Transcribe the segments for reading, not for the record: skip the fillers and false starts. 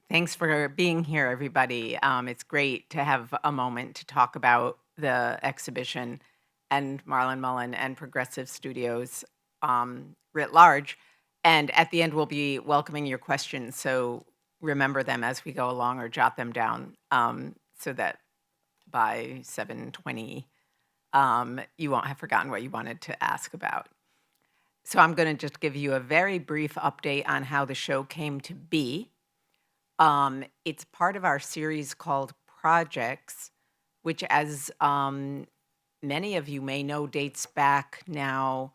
Thanks for being here, everybody. It's great to have a moment to talk about the exhibition and Marlon Mullen and Progressive Studios writ large. And at the end, we'll be welcoming your questions. So remember them as we go along or jot them down so that by 7:20, you won't have forgotten what you wanted to ask about. So I'm going to just give you a very brief update on how the show came to be. It's part of our series called Projects, which, as many of you may know, dates back now,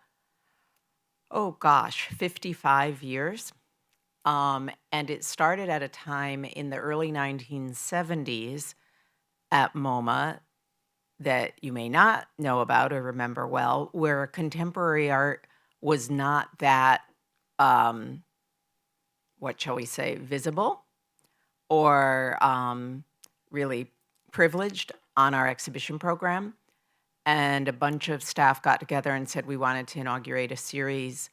oh gosh, 55 years. And it started at a time in the early 1970s at MoMA that you may not know about or remember well, where contemporary art was not that, what shall we say, visible or really privileged on our exhibition program. And a bunch of staff got together and said we wanted to inaugurate a series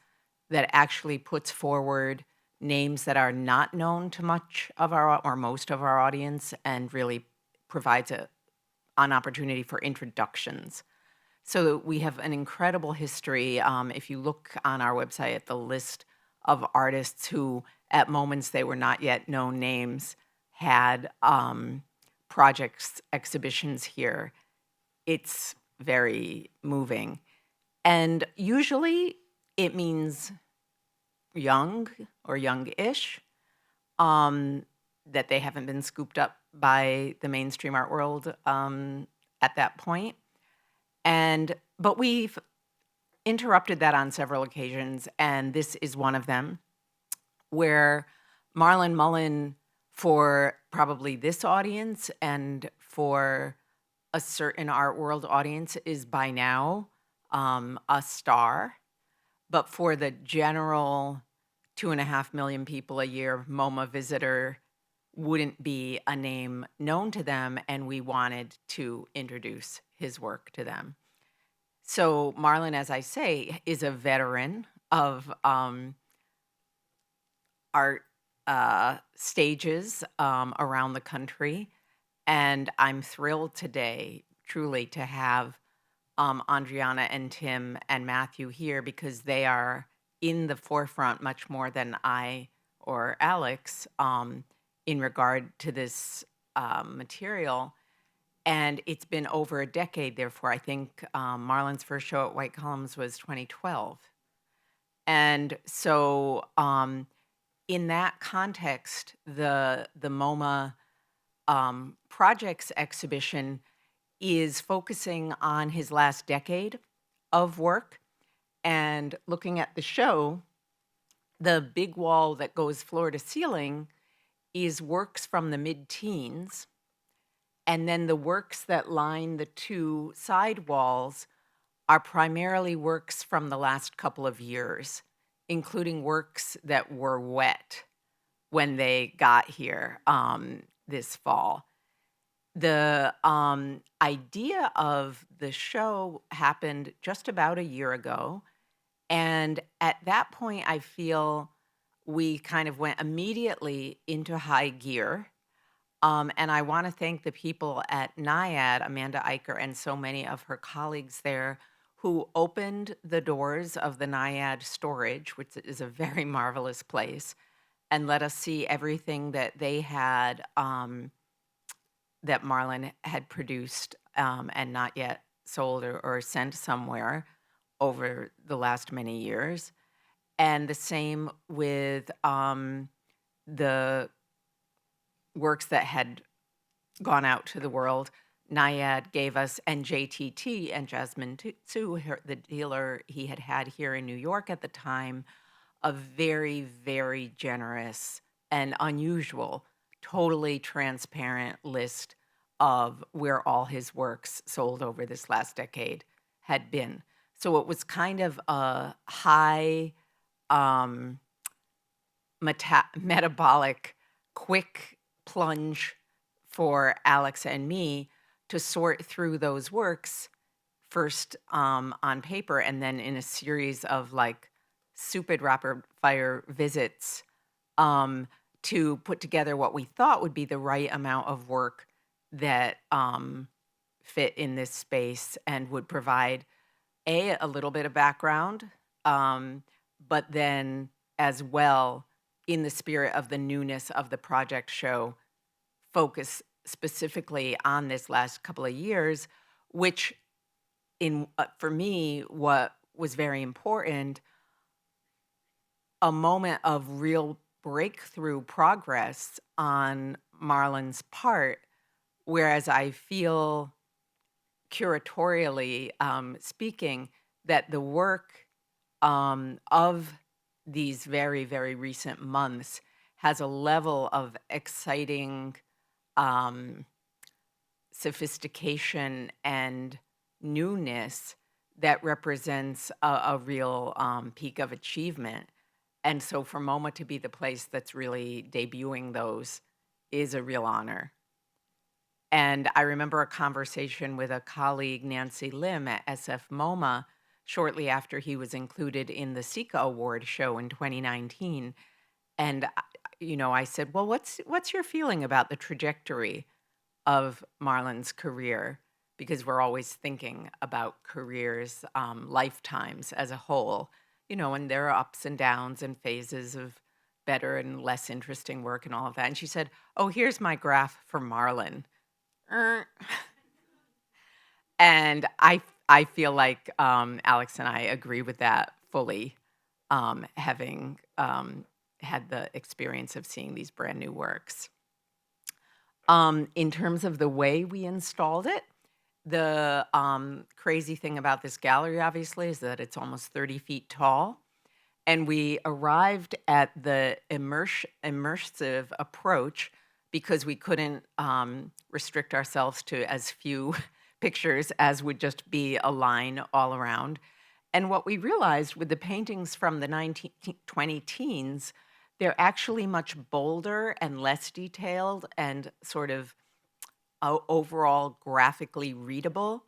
that actually puts forward names that are not known to much of our or most of our audience and really provides an opportunity for introductions. So we have an incredible history. If you look on our website at the list of artists who, at moments they were not yet known names, had projects, exhibitions here, it's very moving. And usually it means young or young-ish, that they haven't been scooped up by the mainstream art world at that point. But we've interrupted that on several occasions, and this is one of them, where Marlon Mullen, for probably this audience and for a certain art world audience, is by now a star. But for the general 2.5 million people a year MoMA visitor, wouldn't be a name known to them, and we wanted to introduce his work to them. So Marlon, as I say, is a veteran of art stages around the country. And I'm thrilled today, truly, to have Andreana and Tim and Matthew here because they are in the forefront much more than I or Alex in regard to this material. And it's been over a decade, therefore. I think Marlon's first show at White Columns was 2012. And so in that context, the MoMA Projects exhibition is focusing on his last decade of work. And looking at the show, the big wall that goes floor to ceiling is works from the mid-teens. And then the works that line the two side walls are primarily works from the last couple of years, including works that were wet when they got here this fall. The idea of the show happened just about a year ago. And at that point, I feel we kind of went immediately into high gear. And I want to thank the people at NIAD, Amanda Eicher, and so many of her colleagues there who opened the doors of the NIAD storage, which is a very marvelous place, and let us see everything that they had, that Marlon had produced and not yet sold or sent somewhere over the last many years. And the same with the works that had gone out to the world. NIAD gave us, and JTT and Jasmine Tsu, the dealer he had here in New York at the time, a very, very generous and unusual, totally transparent list of where all his works sold over this last decade had been. So it was kind of a high metabolic, quick plunge for Alex and me to sort through those works first on paper and then in a series of like stupid rapid fire visits to put together what we thought would be the right amount of work that fit in this space and would provide a little bit of background, but then as well, in the spirit of the newness of the project show, focus specifically on this last couple of years, which for me, what was very important, a moment of real breakthrough progress on Marlon's part, whereas I feel curatorially speaking that the work of these very, very recent months has a level of exciting sophistication and newness that represents a real peak of achievement. And so for MoMA to be the place that's really debuting those is a real honor. And I remember a conversation with a colleague, Nancy Lim at SF MoMA, shortly after he was included in the Sika Award show in 2019. And I said, well, what's your feeling about the trajectory of Marlon's career? Because we're always thinking about careers, lifetimes as a whole, and there are ups and downs and phases of better and less interesting work and all of that. And she said, oh, here's my graph for Marlon. And I feel like Alex and I agree with that fully, having had the experience of seeing these brand new works. In terms of the way we installed it, the crazy thing about this gallery, obviously, is that it's almost 30 feet tall. And we arrived at the immersive approach because we couldn't restrict ourselves to as few pictures as would just be a line all around. And what we realized with the paintings from the 1920 teens, they're actually much bolder and less detailed and sort of overall graphically readable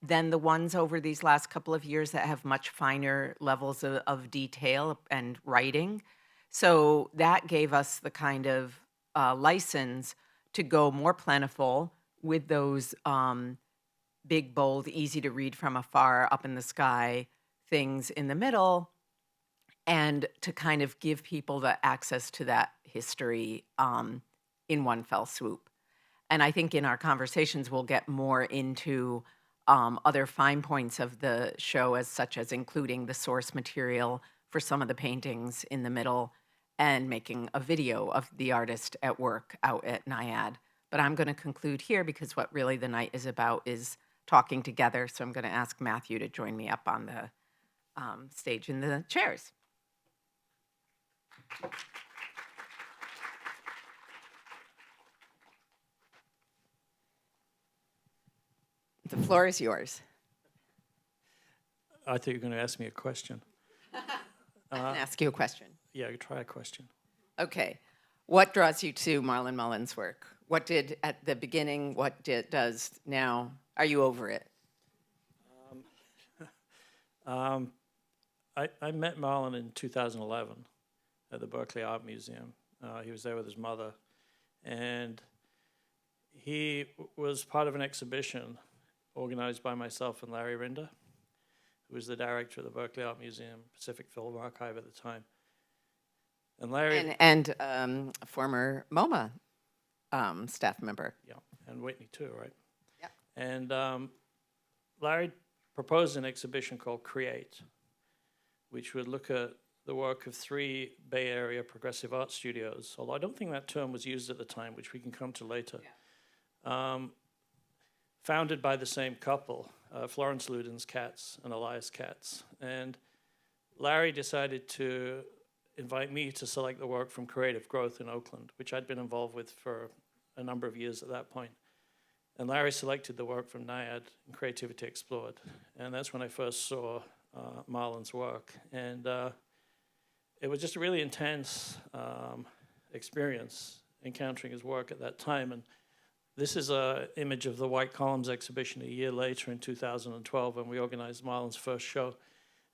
than the ones over these last couple of years that have much finer levels of detail and writing. So that gave us the kind of license to go more plentiful with those big, bold, easy to read from afar, up in the sky things in the middle, and to kind of give people the access to that history in one fell swoop. And I think in our conversations, we'll get more into other fine points of the show, such as including the source material for some of the paintings in the middle and making a video of the artist at work out at NIAD. But I'm going to conclude here because what really the night is about is talking together. So I'm going to ask Matthew to join me up on the stage in the chairs. The floor is yours. I thought you were going to ask me a question. I can ask you a question. Yeah, you try a question. Okay. What draws you to Marlon Mullen's work? What did at the beginning, what does now? Are you over it? I met Marlon in 2011 at the Berkeley Art Museum. He was there with his mother. And he was part of an exhibition organized by myself and Larry Rinder, who was the director of the Berkeley Art Museum, Pacific Film Archive at the time. And Larry... And a former MoMA staff member. Yeah, and Whitney too, right? Yeah. And Larry proposed an exhibition called Create, which would look at the work of 3 Bay Area progressive art studios, although I don't think that term was used at the time, which we can come to later. Yeah. Founded by the same couple, Florence Luden's Katz and Elias Katz. And Larry decided to invite me to select the work from Creative Growth in Oakland, which I'd been involved with for a number of years at that point. And Larry selected the work from NIAD and Creativity Explored. And that's when I first saw Marlon's work. And it was just a really intense experience encountering his work at that time. And this is an image of the White Columns exhibition a year later in 2012 when we organized Marlon's first show.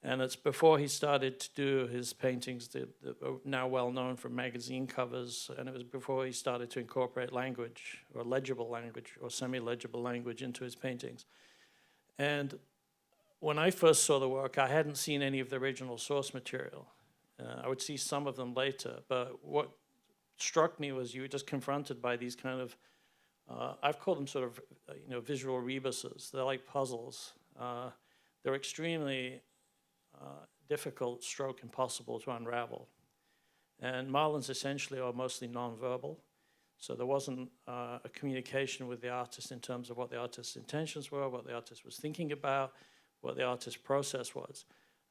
And it's before he started to do his paintings that are now well known from magazine covers, and it was before he started to incorporate language, or legible language, or semi-legible language into his paintings. And when I first saw the work, I hadn't seen any of the original source material. I would see some of them later, but what struck me was you were just confronted by these kind of, I've called them sort of, visual rebuses. They're like puzzles. They're extremely difficult, stroke impossible to unravel. And Marlon's essentially are mostly nonverbal, so there wasn't a communication with the artist in terms of what the artist's intentions were, what the artist was thinking about, what the artist's process was.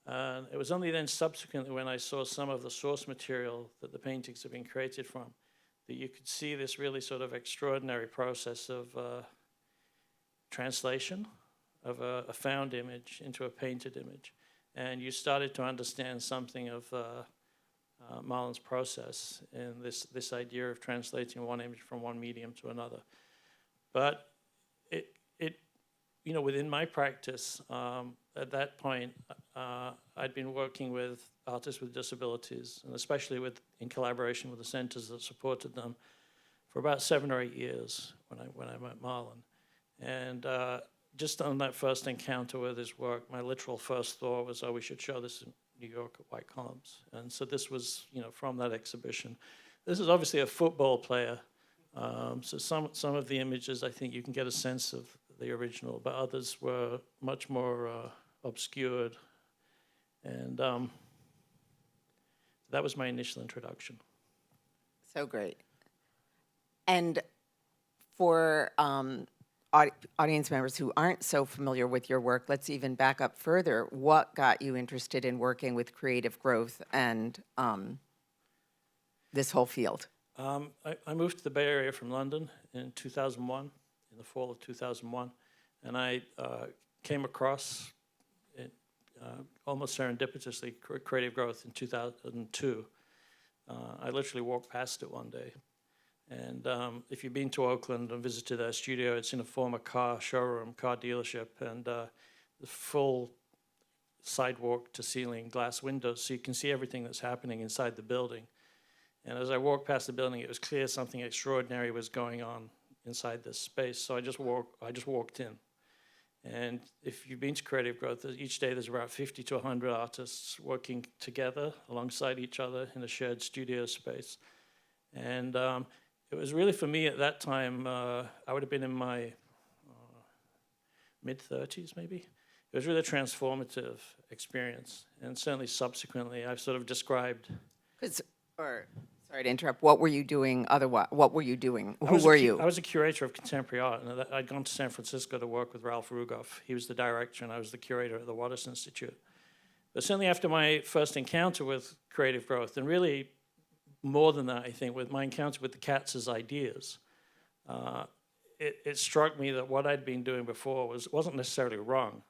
And it was only then subsequently when I saw some of the source material that the paintings have been created from that you could see this really sort of extraordinary process of translation of a found image into a painted image. And you started to understand something of Marlon's process in this idea of translating one image from one medium to another. But within my practice, at that point, I'd been working with artists with disabilities, and especially in collaboration with the centers that supported them, for about 7 or 8 years when I met Marlon. And just on that first encounter with his work, my literal first thought was, oh, we should show this in New York at White Columns. And so this was, from that exhibition. This is obviously a football player. So some of the images, I think you can get a sense of the original, but others were much more obscured. And that was my initial introduction. So great. And for audience members who aren't so familiar with your work, let's even back up further. What got you interested in working with creative growth and this whole field? I moved to the Bay Area from London in 2001, in the fall of 2001, and I came across it almost serendipitously, creative growth in 2002. I literally walked past it one day. And if you've been to Oakland and visited our studio, it's in a former car showroom, car dealership, and the full sidewalk to ceiling glass windows, so you can see everything that's happening inside the building. And as I walked past the building, it was clear something extraordinary was going on inside this space. So I just walked in. And if you've been to Creative Growth, each day there's about 50 to 100 artists working together alongside each other in a shared studio space. And it was really, for me at that time, I would have been in my mid-30s maybe. It was really a transformative experience. And certainly subsequently, I've sort of described... Sorry to interrupt. What were you doing otherwise? What were you doing? Who were you? I was a curator of contemporary art, and I'd gone to San Francisco to work with Ralph Rugoff. He was the director, and I was the curator at the Waters Institute. But certainly after my first encounter with creative growth, and really more than that, I think, with my encounter with the cats as ideas, it struck me that what I'd been doing before wasn't necessarily wrong,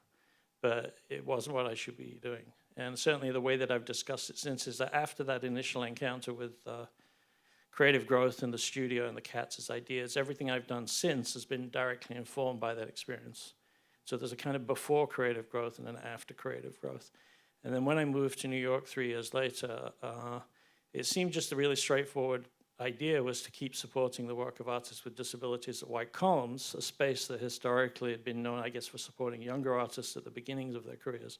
but it wasn't what I should be doing. And certainly the way that I've discussed it since is that after that initial encounter with creative growth in the studio and the cats as ideas, everything I've done since has been directly informed by that experience. So there's a kind of before creative growth and an after creative growth. And then when I moved to New York 3 years later, it seemed just a really straightforward idea was to keep supporting the work of artists with disabilities at White Columns, a space that historically had been known, I guess, for supporting younger artists at the beginnings of their careers.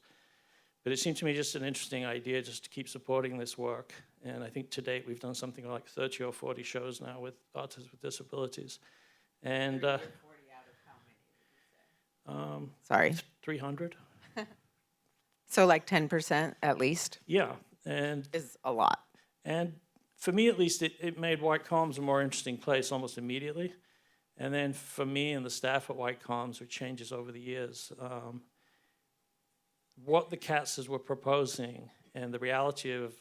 But it seemed to me just an interesting idea just to keep supporting this work. And I think to date we've done something like 30 or 40 shows now with artists with disabilities. And 30 or 40 out of how many, would you say? Sorry. 300. So like 10% at least? Yeah. And is a lot. And for me at least, it made White Columns a more interesting place almost immediately. And then for me and the staff at White Columns, which changes over the years, what the Katzes were proposing and the reality of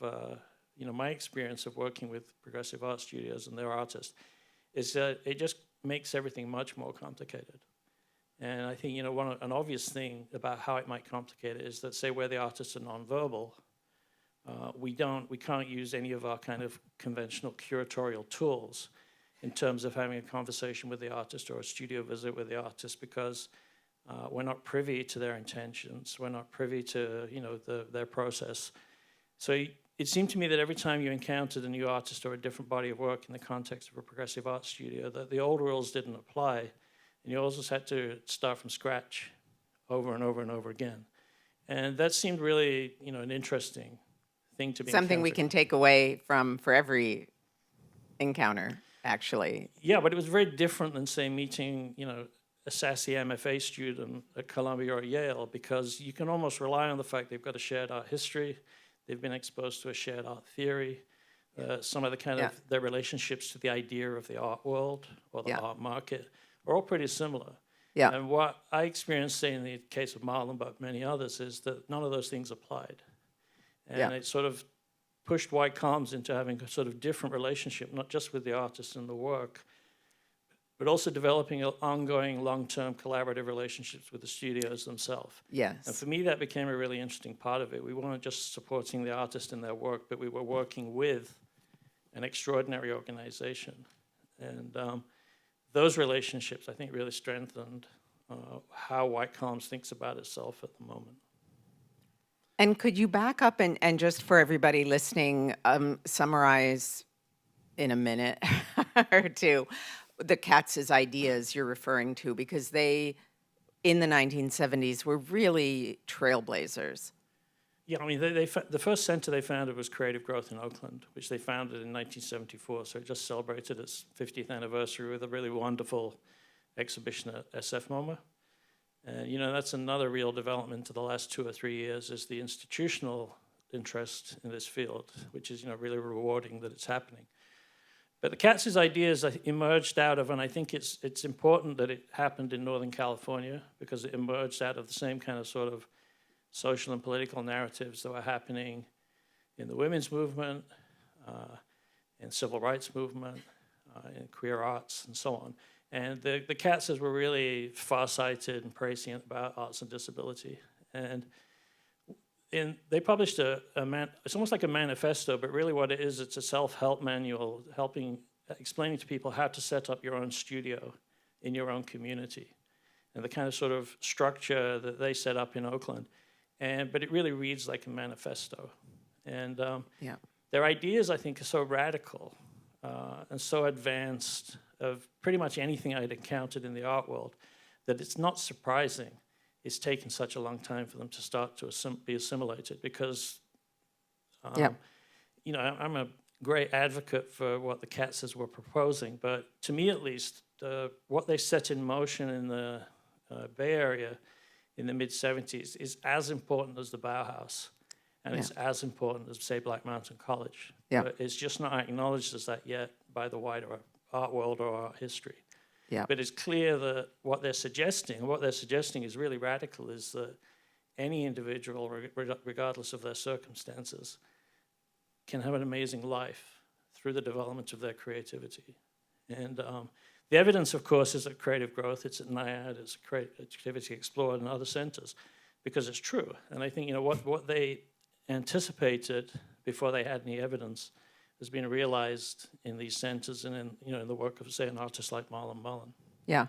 my experience of working with progressive art studios and their artists is that it just makes everything much more complicated. And I think an obvious thing about how it might complicate it is that, say, where the artists are nonverbal, we can't use any of our kind of conventional curatorial tools in terms of having a conversation with the artist or a studio visit with the artist, because We're not privy to their intentions. We're not privy to, their process. So it seemed to me that every time you encountered a new artist or a different body of work in the context of a progressive art studio, that the old rules didn't apply, and you always had to start from scratch over and over and over again. And that seemed really, an interesting thing to be Something we encountered. can take away for every encounter, actually. Yeah, but it was very different than, say, meeting, a sassy MFA student at Columbia or Yale, because you can almost rely on the fact they've got a shared art history, they've been exposed to a shared art theory, some of the kind of their relationships to the idea of the art world or the art market are all pretty similar. Yeah. And what I experienced, say, in the case of Marlon, but many others, is that none of those things applied. And it sort of pushed white columns into having a sort of different relationship, not just with the artist and the work, but also developing ongoing long-term collaborative relationships with the studios themselves. Yes. And for me, that became a really interesting part of it. We weren't just supporting the artist in their work, but we were working with an extraordinary organization. And those relationships, I think, really strengthened how White Columns thinks about itself at the moment. And could you back up and just for everybody listening, summarize in a minute or two the Katz's ideas you're referring to, because they, in the 1970s, were really trailblazers. Yeah, I mean, the first center they founded was Creative Growth in Oakland, which they founded in 1974. So it just celebrated its 50th anniversary with a really wonderful exhibition at SF MoMA. And, that's another real development to the last 2 or 3 years is the institutional interest in this field, which is, really rewarding that it's happening. But the Katz's ideas emerged out of, and I think it's important that it happened in Northern California because it emerged out of the same kind of sort of social and political narratives that were happening in the women's movement, in civil rights movement, in queer arts, and so on. And the Katz's were really far-sighted and prescient about arts and disability. And they published it's almost like a manifesto, but really what it is, it's a self-help manual explaining to people how to set up your own studio in your own community and the kind of sort of structure that they set up in Oakland. But it really reads like a manifesto. And their ideas, I think, are so radical and so advanced of pretty much anything I'd encountered in the art world that it's not surprising it's taken such a long time for them to start to be assimilated because, I'm a great advocate for what the Katz's were proposing, but to me at least, what they set in motion in the Bay Area in the mid-'70s is as important as the Bauhaus, and it's as important as, say, Black Mountain College. But it's just not acknowledged as that yet by the wider art world or art history. Yeah. But it's clear that what they're suggesting is really radical, is that any individual, regardless of their circumstances, can have an amazing life through the development of their creativity. And the evidence, of course, is at Creative Growth, it's at NIAD, it's at Creativity Explored and other centers, because it's true. And I think, what they anticipated before they had any evidence has been realized in these centers and in the work of, say, an artist like Marlon Mullen. Yeah.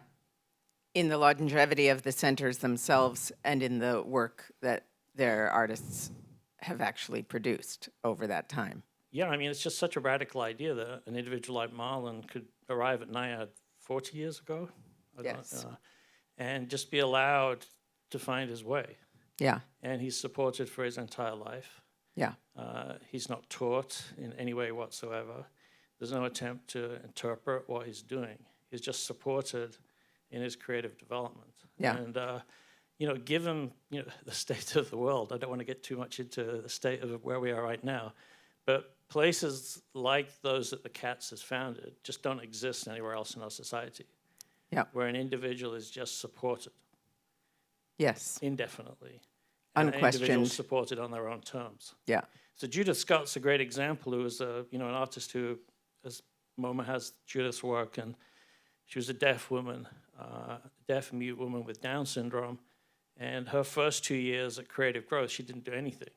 In the longevity of the centers themselves and in the work that their artists have actually produced over that time. Yeah, I mean, it's just such a radical idea that an individual like Marlon could arrive at NIAD 40 years ago. And just be allowed to find his way. Yeah. And he's supported for his entire life. Yeah. He's not taught in any way whatsoever. There's no attempt to interpret what he's doing. He's just supported in his creative development. Yeah. And, given the state of the world, I don't want to get too much into the state of where we are right now, but places like those that the Katz has founded just don't exist anywhere else in our society. Yeah. Where an individual is just supported. Yes. Indefinitely. Unquestioned. Individuals supported on their own terms. Yeah. So Judith Scott's a great example, who was an artist who, as MoMA has Judith's work, and she was a deaf woman, deaf mute woman with Down syndrome, and her first 2 years at Creative Growth, she didn't do anything,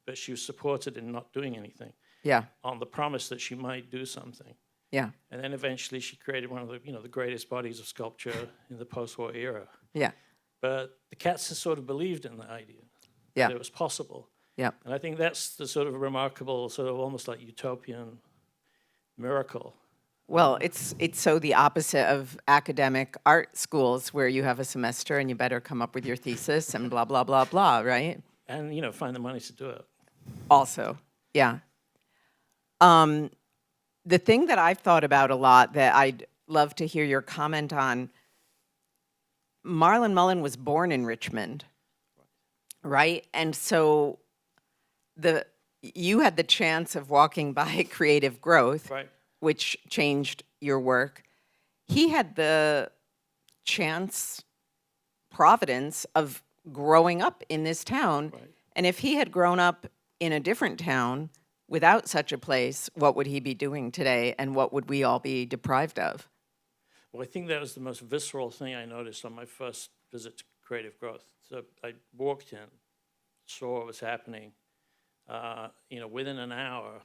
but she was supported in not doing anything. Yeah. On the promise that she might do something. Yeah. And then eventually she created one of the greatest bodies of sculpture in the post-war era. Yeah. But the cats sort of believed in the idea Yeah. that it was possible. Yeah. And I think that's the sort of remarkable, sort of almost like utopian miracle. Well, it's so the opposite of academic art schools where you have a semester and you better come up with your thesis and blah, blah, blah, blah, right? And, you know, find the money to do it. Also, yeah. The thing that I've thought about a lot that I'd love to hear your comment on, Marlon Mullen was born in Richmond, right? And so you had the chance of walking by Creative Growth, Right. which changed your work. He had the chance, providence of growing up in this town. Right. And if he had grown up in a different town without such a place, what would he be doing today and what would we all be deprived of? Well, I think that was the most visceral thing I noticed on my first visit to Creative Growth. So I walked in, saw what was happening. You know, within an hour,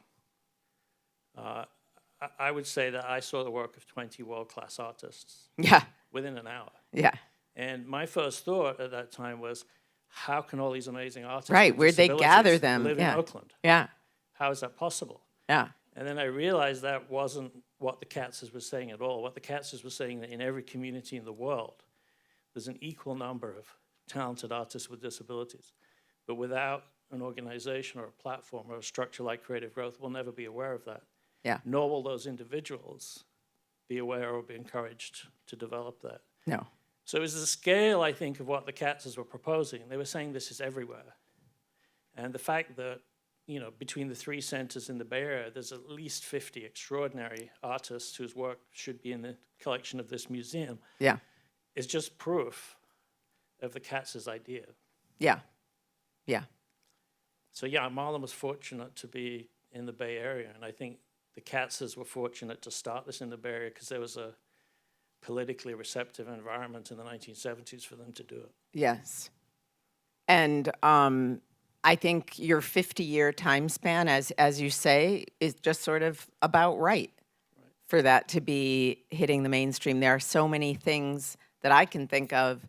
I would say that I saw the work of 20 world-class artists Yeah, within an hour. yeah. And my first thought at that time was, how can all these amazing artists Right, with where'd they gather disabilities them? live Yeah. in Oakland? Yeah, How is that possible? yeah, And then I realized that wasn't what the Katzers were saying at all. What the Katzers were saying that in every community in the world, there's an equal number of talented artists with disabilities. But without an organization or a platform or a structure like Creative Growth, we'll never be aware of that. yeah. Nor will those individuals be aware or be encouraged to develop that. No. So it was the scale, I think, of what the Katzers were proposing. They were saying this is everywhere. And the fact that, you know, between the three centers in the Bay Area, there's at least 50 extraordinary artists whose work should be in the collection of this museum, Yeah, is just proof of the Katzers' idea. yeah, yeah. So yeah, Marlon was fortunate to be in the Bay Area, and I think the Katzers were fortunate to start this in the Bay Area because there was a politically receptive environment in the 1970s for them to do it. Yes. And I think your 50-year time span, as you say, is just sort of about right for that to be hitting the mainstream. There are so many things that I can think of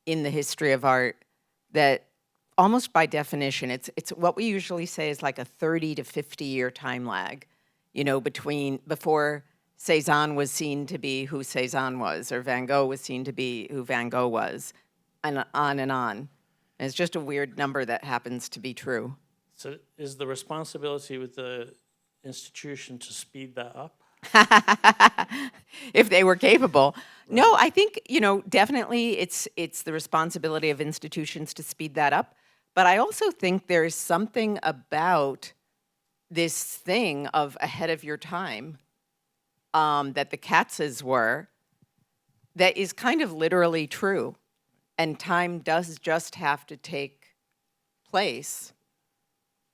in the history of art that almost by definition, it's what we usually say is like a 30 to 50-year time lag, you know, before Cézanne was seen to be who Cézanne was, or Van Gogh was seen to be who Van Gogh was, and on and on. And it's just a weird number that happens to be true. So is the responsibility with the institution to speed that up? If they were capable. Right. No, I think, you know, definitely it's the responsibility of institutions to speed that up. But I also think there's something about this thing of ahead of your time that the Katzes were that is kind of literally true. And time does just have to take place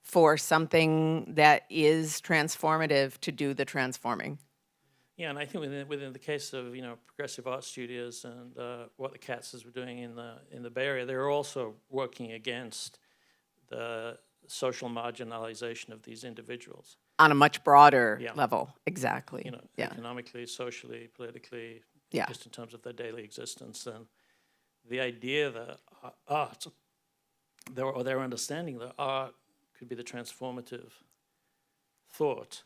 for something that is transformative to do the transforming. Yeah, and I think within the case of, you know, progressive art studios and what the Katzers were doing in the Bay Area, they were also working against the social marginalization of these individuals. On a much broader level, exactly. You know, economically, socially, politically, just in terms of their daily existence. And the idea that art, their understanding that art could be the transformative thought,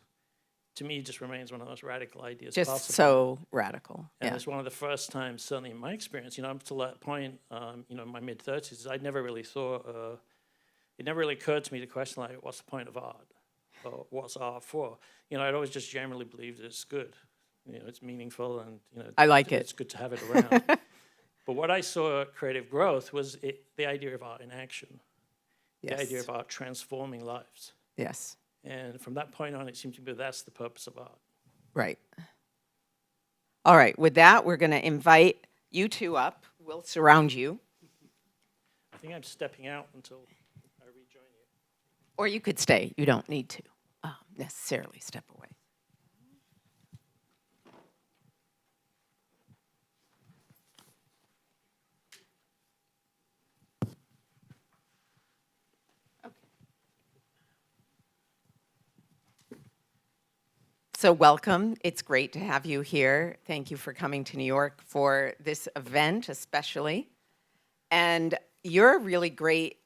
to me, just remains one of the most radical ideas just possible. So radical. And it's one of the first times, certainly in my experience, you know, up to that point, you know, in my mid-30s, I'd never really thought, it never really occurred to me to question, like, what's the point of art? Or what's art for? You know, I'd always just generally believed it's good. You know, it's meaningful and, you know, I like it. It's good to have it around. But what I saw at Creative Growth was the idea of art in action. The idea of art transforming lives. Yes. And from that point on, it seemed to me that's the purpose of art. Right. All right. With that, we're going to invite you two up. We'll surround you. I think I'm stepping out until I rejoin you. Or you could stay. You don't need to necessarily step away. So welcome. It's great to have you here. Thank you for coming to New York for this event, especially. And you're a really great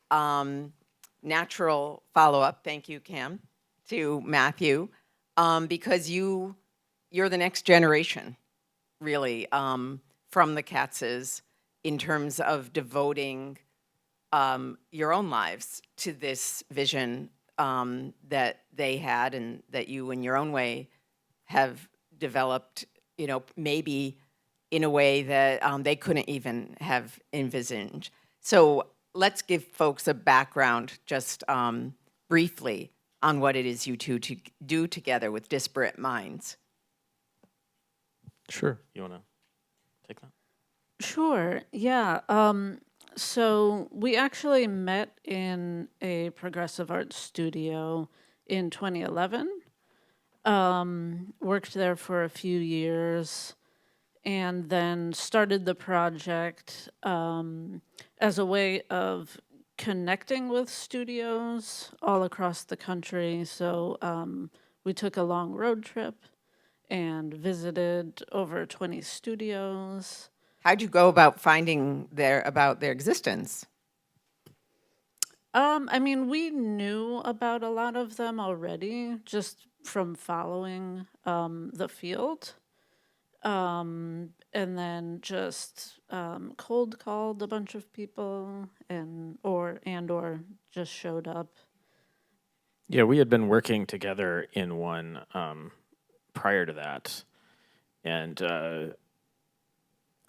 natural follow-up, thank you, Cam, to Matthew, because you're the next generation, really, from the Katzes in terms of devoting your own lives to this vision that they had and that you, in your own way, have developed, maybe in a way that they couldn't even have envisioned. So let's give folks a background just briefly on what it is you two to do together with Disparate Minds. Sure. You want to take that? Sure, yeah. So we actually met in a progressive art studio in 2011. Worked there for a few years and then started the project as a way of connecting with studios all across the country. So we took a long road trip and visited over 20 studios. How'd you go about finding about their existence? I mean, we knew about a lot of them already just from following the field. And then just cold called a bunch of people or just showed up. Yeah, we had been working together in one prior to that, and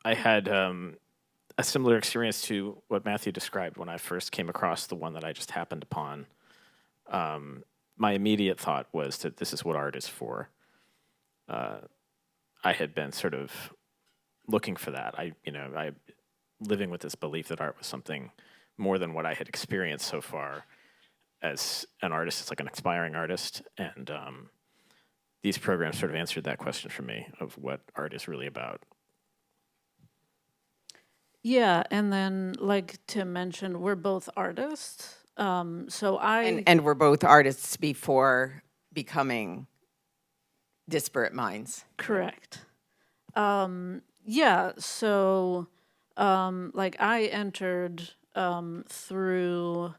I had a similar experience to what Matthew described when I first came across the one that I just happened upon. My immediate thought was that this is what art is for. I had been sort of looking for that. I living with this belief that art was something more than what I had experienced so far as an artist. It's like an aspiring artist, and these programs sort of answered that question for me of what art is really about. Yeah, and then like Tim mentioned, we're both artists. So And we're both artists before becoming Disparate Minds. Correct. Yeah, so like I entered through,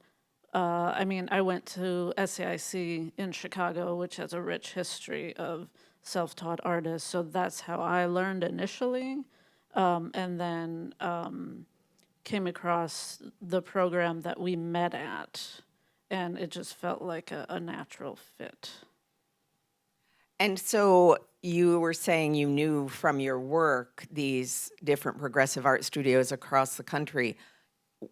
I went to SAIC in Chicago, which has a rich history of self-taught artists. So that's how I learned initially. And then came across the program that we met at, and it just felt like a natural fit. And so you were saying you knew from your work these different progressive art studios across the country.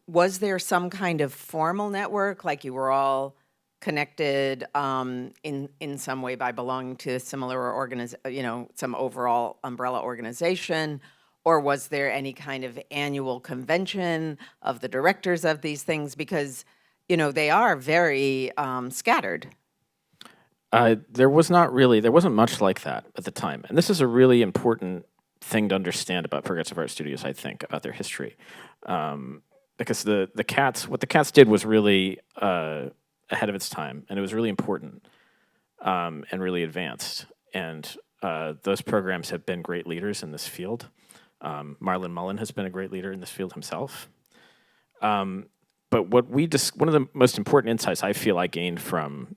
Was there some kind of formal network, like you were all connected in some way by belonging to a similar some overall umbrella organization? Or was there any kind of annual convention of the directors of these things? Because, they are very scattered. There wasn't much like that at the time. And this is a really important thing to understand about progressive art studios, I think, about their history. Because what the Cats did was really ahead of its time, and it was really important and really advanced. And those programs have been great leaders in this field. Marlon Mullen has been a great leader in this field himself. But one of the most important insights I feel I gained from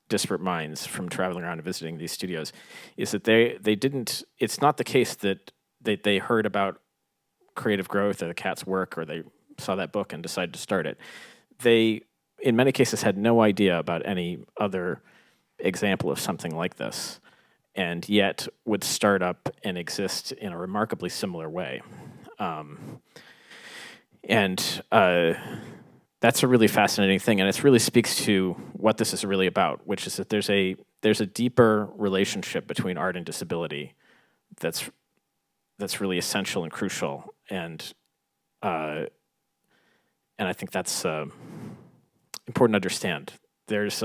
Disparate Minds, from traveling around and visiting these studios, is that they didn't. It's not the case that they heard about creative growth or the Cats' work, or they saw that book and decided to start it. They, in many cases, had no idea about any other example of something like this, and yet would start up and exist in a remarkably similar way. That's a really fascinating thing, and it really speaks to what this is really about, which is that there's a deeper relationship between art and disability that's really essential and crucial, and I think that's important to understand. There's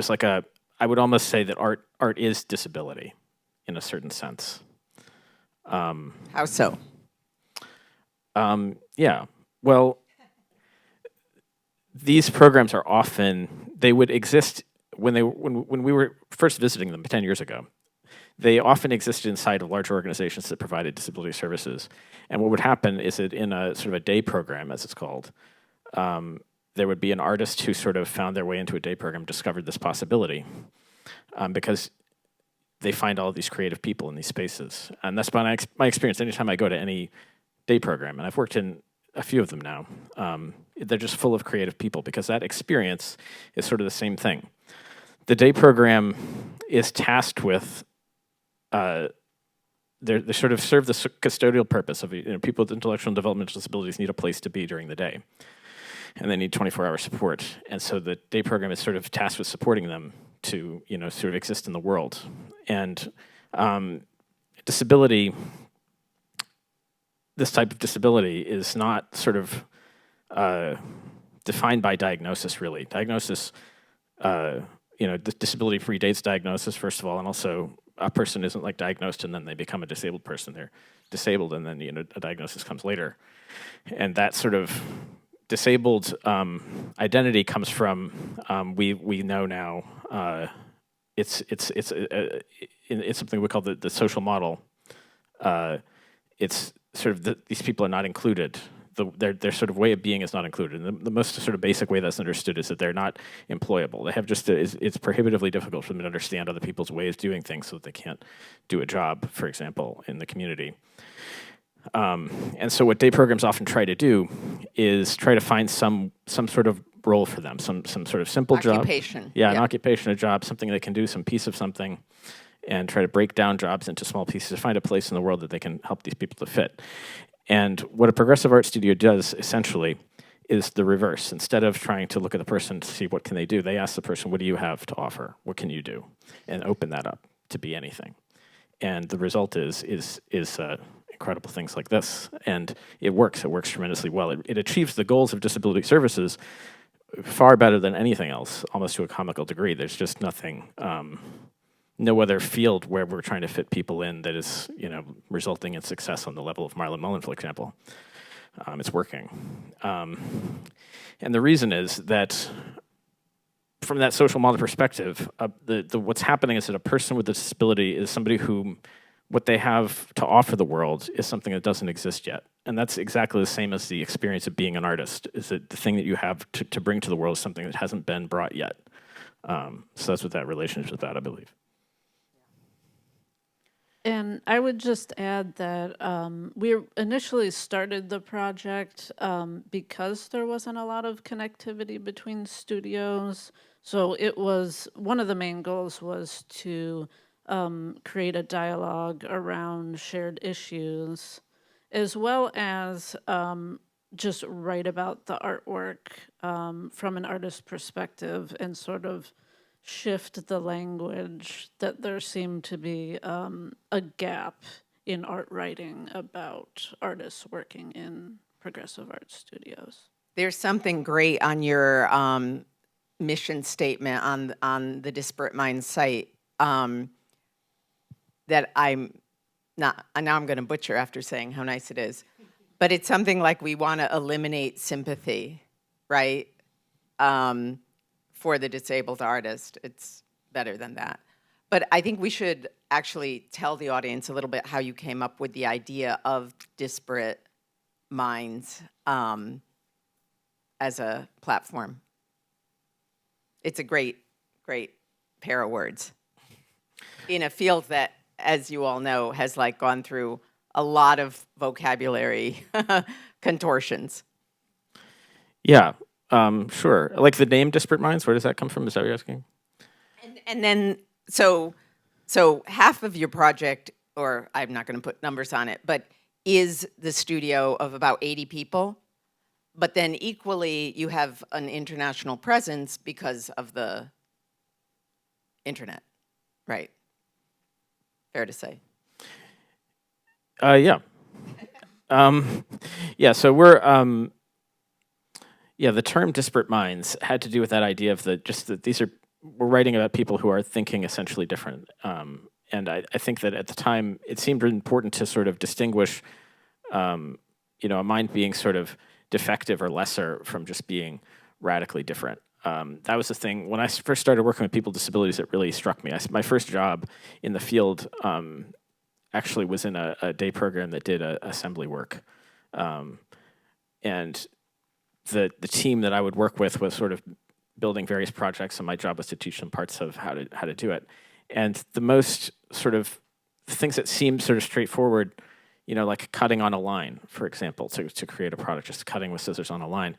like I would almost say that art is disability in a certain sense. How so? Yeah. Well, these programs are they would exist when we were first visiting them 10 years ago. they often existed inside of large organizations that provided disability services. And what would happen is that in a sort of a day program, as it's called, there would be an artist who sort of found their way into a day program, discovered this possibility, because they find all these creative people in these spaces. And that's my experience. Anytime I go to any day program, and I've worked in a few of them now, they're just full of creative people, because that experience is sort of the same thing. The day program is tasked with, they sort of serve the custodial purpose of, people with intellectual and developmental disabilities need a place to be during the day, and they need 24-hour support. And so the day program is sort of tasked with supporting them to, sort of exist in the world. And disability, this type of disability is not sort of defined by diagnosis, really. Diagnosis, disability predates diagnosis, first of all, and also a person isn't like diagnosed and then they become a disabled person. They're disabled and then, a diagnosis comes later. And that sort of disabled identity comes from, we know now, it's something we call the social model. It's sort of these people are not included. Their sort of way of being is not included. And the most sort of basic way that's understood is that they're not employable. They have just it's prohibitively difficult for them to understand other people's ways of doing things, so that they can't do a job, for example, in the community. And so what day programs often try to do is try to find some sort of role for them, some sort of simple Occupation. job. Yeah, an occupation, a job, something they can do, some piece of something, and try to break down jobs into small pieces to find a place in the world that they can help these people to fit. And what a progressive art studio does, essentially, is the reverse. Instead of trying to look at the person to see what can they do, they ask the person, what do you have to offer? What can you do? And open that up to be anything. And the result is incredible things like this. And it works tremendously well. It achieves the goals of disability services far better than anything else, almost to a comical degree. There's just nothing, no other field where we're trying to fit people in that is, resulting in success on the level of Marlon Mullen, for example. It's working. And the reason is that from that social model perspective, what's happening is that a person with a disability is somebody who, what they have to offer the world is something that doesn't exist yet. And that's exactly the same as the experience of being an artist, is that the thing that you have to bring to the world is something that hasn't been brought yet. So that's what that relationship is about, I believe. And I would just add that we initially started the project because there wasn't a lot of connectivity between studios. So it was, one of the main goals was to create a dialogue around shared issues, as well as just write about the artwork from an artist's perspective and sort of shift the language that there seemed to be a gap in art writing about artists working in progressive art studios. There's something great on your mission statement on the Disparate Minds site that I'm not, now I'm going to butcher after saying how nice it is, but it's something like we want to eliminate sympathy, right? For the disabled artist. It's better than that. But I think we should actually tell the audience a little bit how you came up with the idea of Disparate Minds as a platform. It's a great pair of words in a field that, as you all know, has like gone through a lot of vocabulary contortions. Yeah. Sure. Like the name Disparate Minds, where does that come from? Is that what you're asking? And then, so half of your project, or I'm not going to put numbers on it, but is the studio of about 80 people. But then equally, you have an international presence because of the internet, right? Fair to say. Yeah. Yeah, so we're... Yeah, the term Disparate Minds had to do with that idea of we're writing about people who are thinking essentially different. And I think that at the time, it seemed important to sort of distinguish, a mind being sort of defective or lesser from just being radically different. That was the thing. When I first started working with people with disabilities, it really struck me. My first job in the field actually was in a day program that did assembly work. And the team that I would work with was sort of building various projects, and my job was to teach them parts of how to do it. And the most sort of things that seemed sort of straightforward, like cutting on a line, for example, to create a product, just cutting with scissors on a line.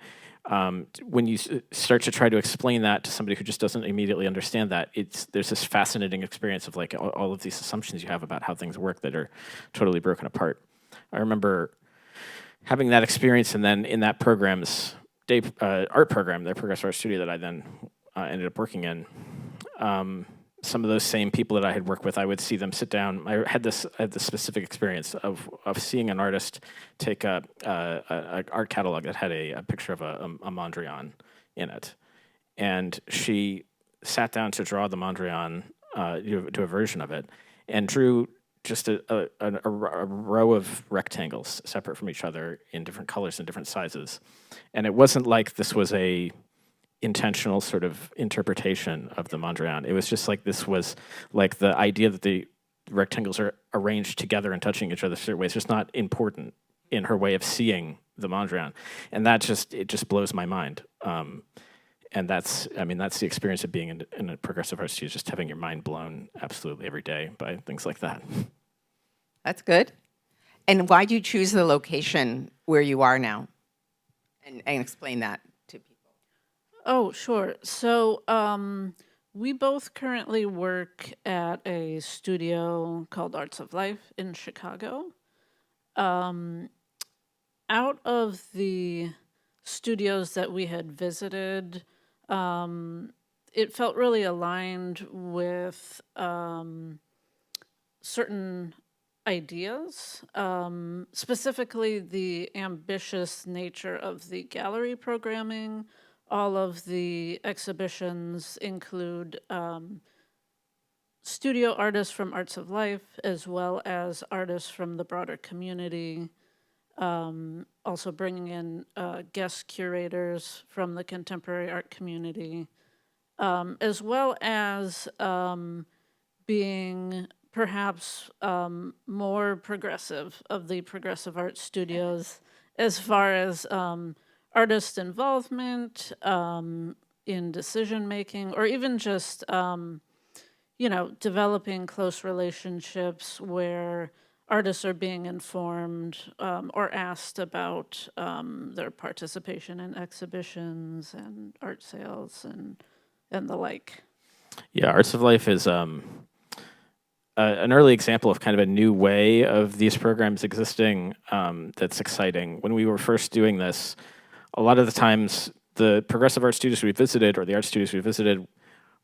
When you start to try to explain that to somebody who just doesn't immediately understand that, there's this fascinating experience of like all of these assumptions you have about how things work that are totally broken apart. I remember having that experience, and then in that program's day art program, the Progressive Art Studio that I then ended up working in, some of those same people that I had worked with, I would see them sit down. I had this specific experience of seeing an artist take a art catalog that had a picture of a Mondrian in it, and she sat down to draw the Mondrian, do a version of it, and drew just a row of rectangles separate from each other in different colors and different sizes. And it wasn't like this was a intentional sort of interpretation of the Mondrian. It was just like this was like the idea that the rectangles are arranged together and touching each other certain ways. It's just not important in her way of seeing the Mondrian. And it just blows my mind. And that's the experience of being in a progressive art studio, just having your mind blown absolutely every day by things like that. That's good. And why do you choose the location where you are now? And explain that to people. Oh, sure. So we both currently work at a studio called Arts of Life in Chicago. Out of the studios that we had visited, it felt really aligned with certain ideas, specifically the ambitious nature of the gallery programming. All of the exhibitions include studio artists from Arts of Life, as well as artists from the broader community, also bringing in guest curators from the contemporary art community, as well as being perhaps more progressive of the progressive art studios as far as artist involvement in decision making, or even just developing close relationships where artists are being informed or asked about their participation in exhibitions and art sales and the like. Yeah, Arts of Life is an early example of kind of a new way of these programs existing that's exciting. When we were first doing this, a lot of the times the progressive art studios we visited, or the art studios we visited,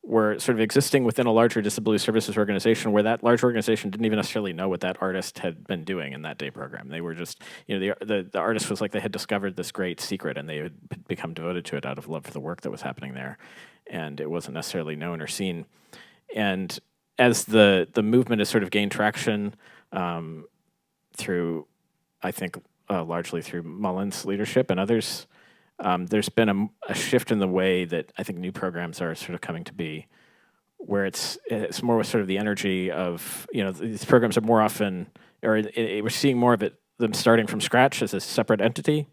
were sort of existing within a larger disability services organization, where that large organization didn't even necessarily know what that artist had been doing in that day program. They were just, the artist was like they had discovered this great secret, and they had become devoted to it out of love for the work that was happening there, and it wasn't necessarily known or seen. And as the movement has sort of gained traction through, I think, largely through Mullen's leadership and others, there's been a shift in the way that I think new programs are sort of coming to be, where it's more with sort of the energy of, these programs are more often, or we're seeing more of them starting from scratch as a separate entity,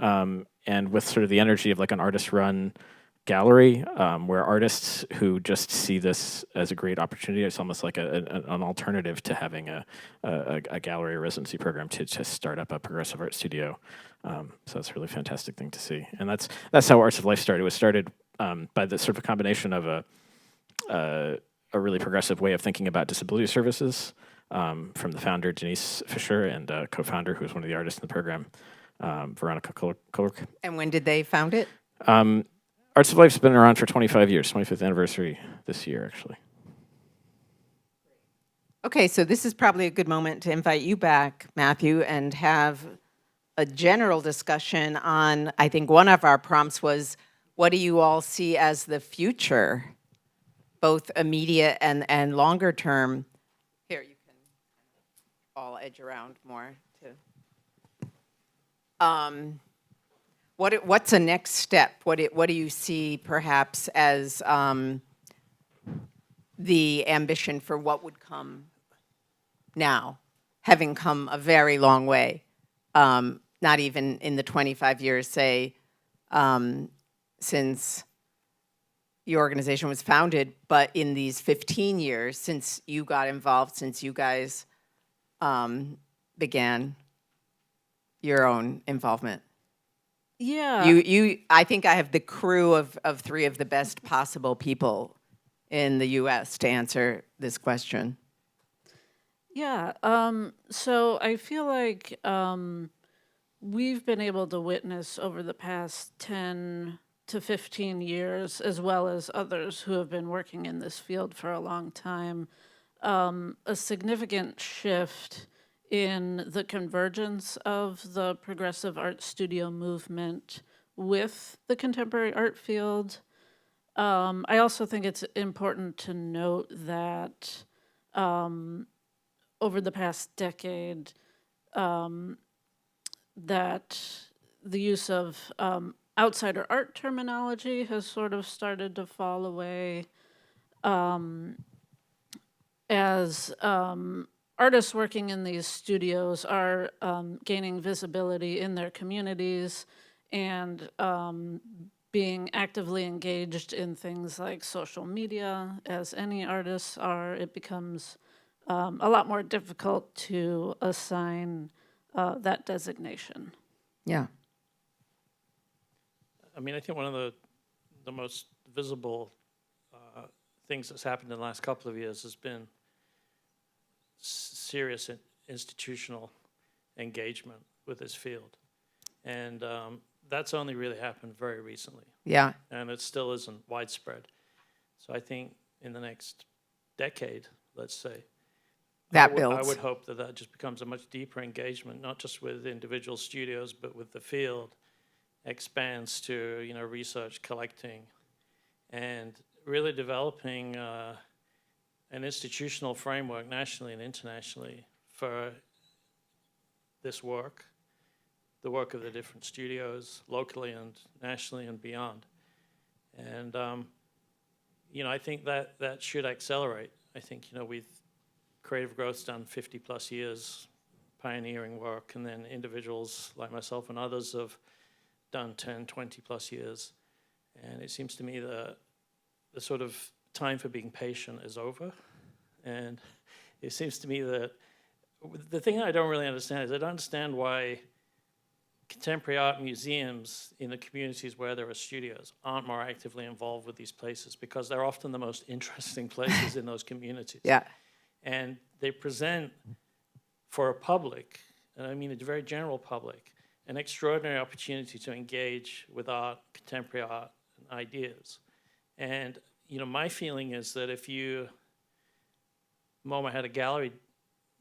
and with sort of the energy of like an artist-run gallery, where artists who just see this as a great opportunity, it's almost like an alternative to having a gallery or residency program to start up a progressive art studio. So it's a really fantastic thing to see. And that's how Arts of Life started. It was started by the sort of a combination of a really progressive way of thinking about disability services from the founder, Denise Fisher, and co-founder, who was one of the artists in the program, Veronica Kulk. And when did they found it? Arts of Life's been around for 25 years, 25th anniversary this year, actually. Okay, so this is probably a good moment to invite you back, Matthew, and have a general discussion on, I think one of our prompts was, what do you all see as the future, both immediate and longer term? Here, you can all edge around more. what's a next step? What do you see perhaps as the ambition for what would come now, having come a very long way, not even in the 25 years, say, since your organization was founded, but in these 15 years since you got involved, since you guys began your own involvement? Yeah. I think I have the crew of three of the best possible people in the U.S. to answer this question. Yeah. So I feel like we've been able to witness over the past 10 to 15 years, as well as others who have been working in this field for a long time, a significant shift in the convergence of the progressive art studio movement with the contemporary art field. I also think it's important to note that over the past decade, that the use of outsider art terminology has sort of started to fall away, as artists working in these studios are gaining visibility in their communities and being actively engaged in things like social media. As any artists are, it becomes a lot more difficult to assign that designation. Yeah. I mean, I think one of the most visible things that's happened in the last couple of years has been serious institutional engagement with this field. And that's only really happened very recently. Yeah. And it still isn't widespread. So I think in the next decade, let's say, That I builds. would hope that just becomes a much deeper engagement, not just with individual studios, but with the field, expands to, you know, research, collecting, and really developing an institutional framework nationally and internationally for this work, the work of the different studios, locally and nationally and beyond. And, you know, I think that should accelerate. I think, you know, Creative Growth's done 50 plus years pioneering work, and then individuals like myself and others have done 10, 20 plus years. And it seems to me that the sort of time for being patient is over. And it seems to me that the thing I don't really understand is I don't understand why contemporary art museums in the communities where there are studios aren't more actively involved with these places, because they're often the most interesting places in those communities. Yeah. And they present for a public, and I mean a very general public, an extraordinary opportunity to engage with art, contemporary art, and ideas. And, you know, my feeling is that if MoMA had a gallery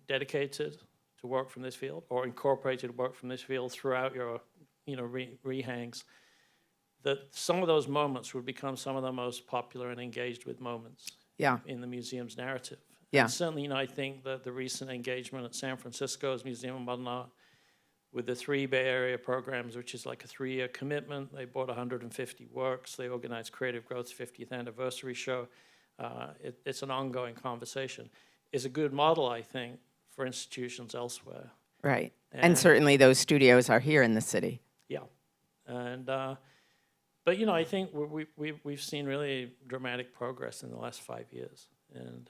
dedicated to work from this field, or incorporated work from this field throughout your, you know, rehangs, that some of those moments would become some of the most popular and engaged with moments in the museum's narrative. Yeah. And certainly, you know, I think that the recent engagement at San Francisco's Museum of Modern Art with the 3 Bay Area programs, which is like a 3-year commitment. They bought 150 works. They organized Creative Growth's 50th anniversary show. It's an ongoing conversation. It's a good model, I think, for institutions elsewhere. Right. And certainly those studios are here in the city. Yeah. And, but, you know, I think we've seen really dramatic progress in the last 5 years. And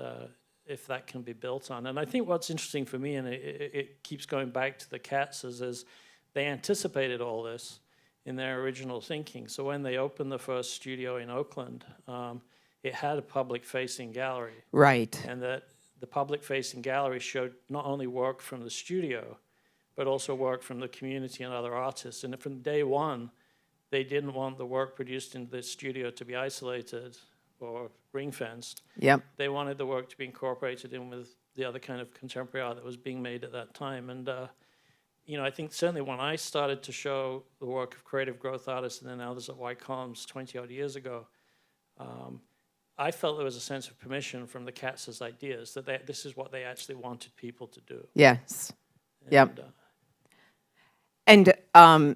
if that can be built on. And I think what's interesting for me, and it keeps going back to the Katzes, is they anticipated all this in their original thinking. So when they opened the first studio in Oakland, it had a public-facing gallery. Right. And that the public-facing gallery showed not only work from the studio, but also work from the community and other artists. And from day one, they didn't want the work produced in the studio to be isolated or ring-fenced. Yep. They wanted the work to be incorporated in with the other kind of contemporary art that was being made at that time. And, you know, I think certainly when I started to show the work of creative growth artists and then others at White Columns 20-odd years ago, I felt there was a sense of permission from the Katz's ideas that this is what they actually wanted people to do. Yes. And, yep. And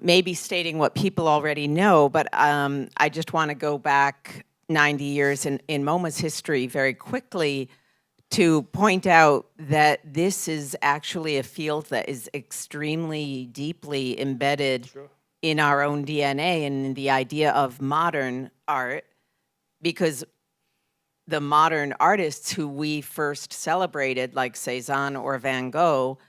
maybe stating what people already know, but I just want to go back 90 years in MoMA's history very quickly to point out that this is actually a field that is extremely deeply embedded Sure. in our own DNA and in the idea of modern art, because the modern artists who we first celebrated, like Cézanne or Van Gogh,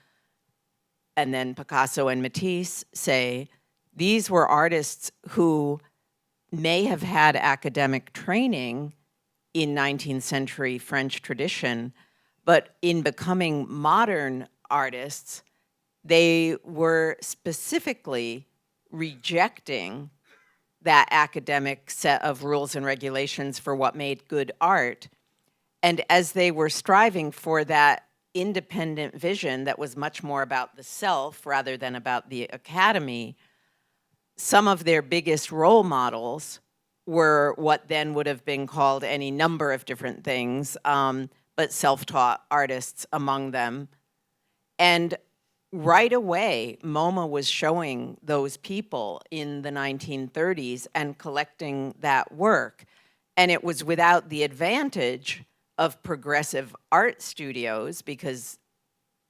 and then Picasso and Matisse, say these were artists who may have had academic training in 19th century French tradition, but in becoming modern artists, they were specifically rejecting that academic set of rules and regulations for what made good art. And as they were striving for that independent vision that was much more about the self rather than about the academy, some of their biggest role models were what then would have been called any number of different things, but self-taught artists among them. And right away, MoMA was showing those people in the 1930s and collecting that work. And it was without the advantage of progressive art studios because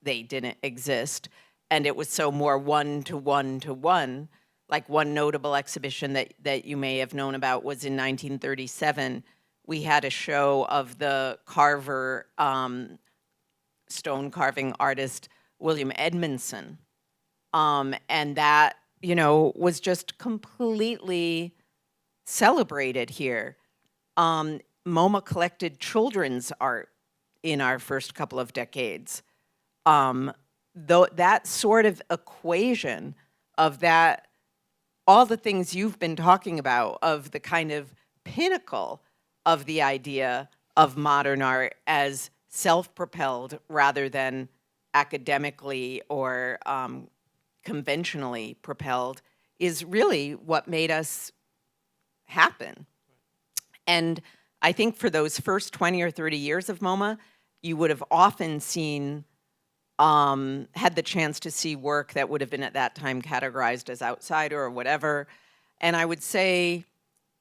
they didn't exist. And it was so more one-to-one-to-one. Like one notable exhibition that you may have known about was in 1937. We had a show of the carver, stone carving artist, William Edmondson. And that, was just completely celebrated here. MoMA collected children's art in our first couple of decades. Though that sort of equation of that, all the things you've been talking about, of the kind of pinnacle of the idea of modern art as self-propelled rather than academically or conventionally propelled, is really what made us happen. And I think for those first 20 or 30 years of MoMA, you would have often seen, had the chance to see work that would have been at that time categorized as outsider or whatever. And I would say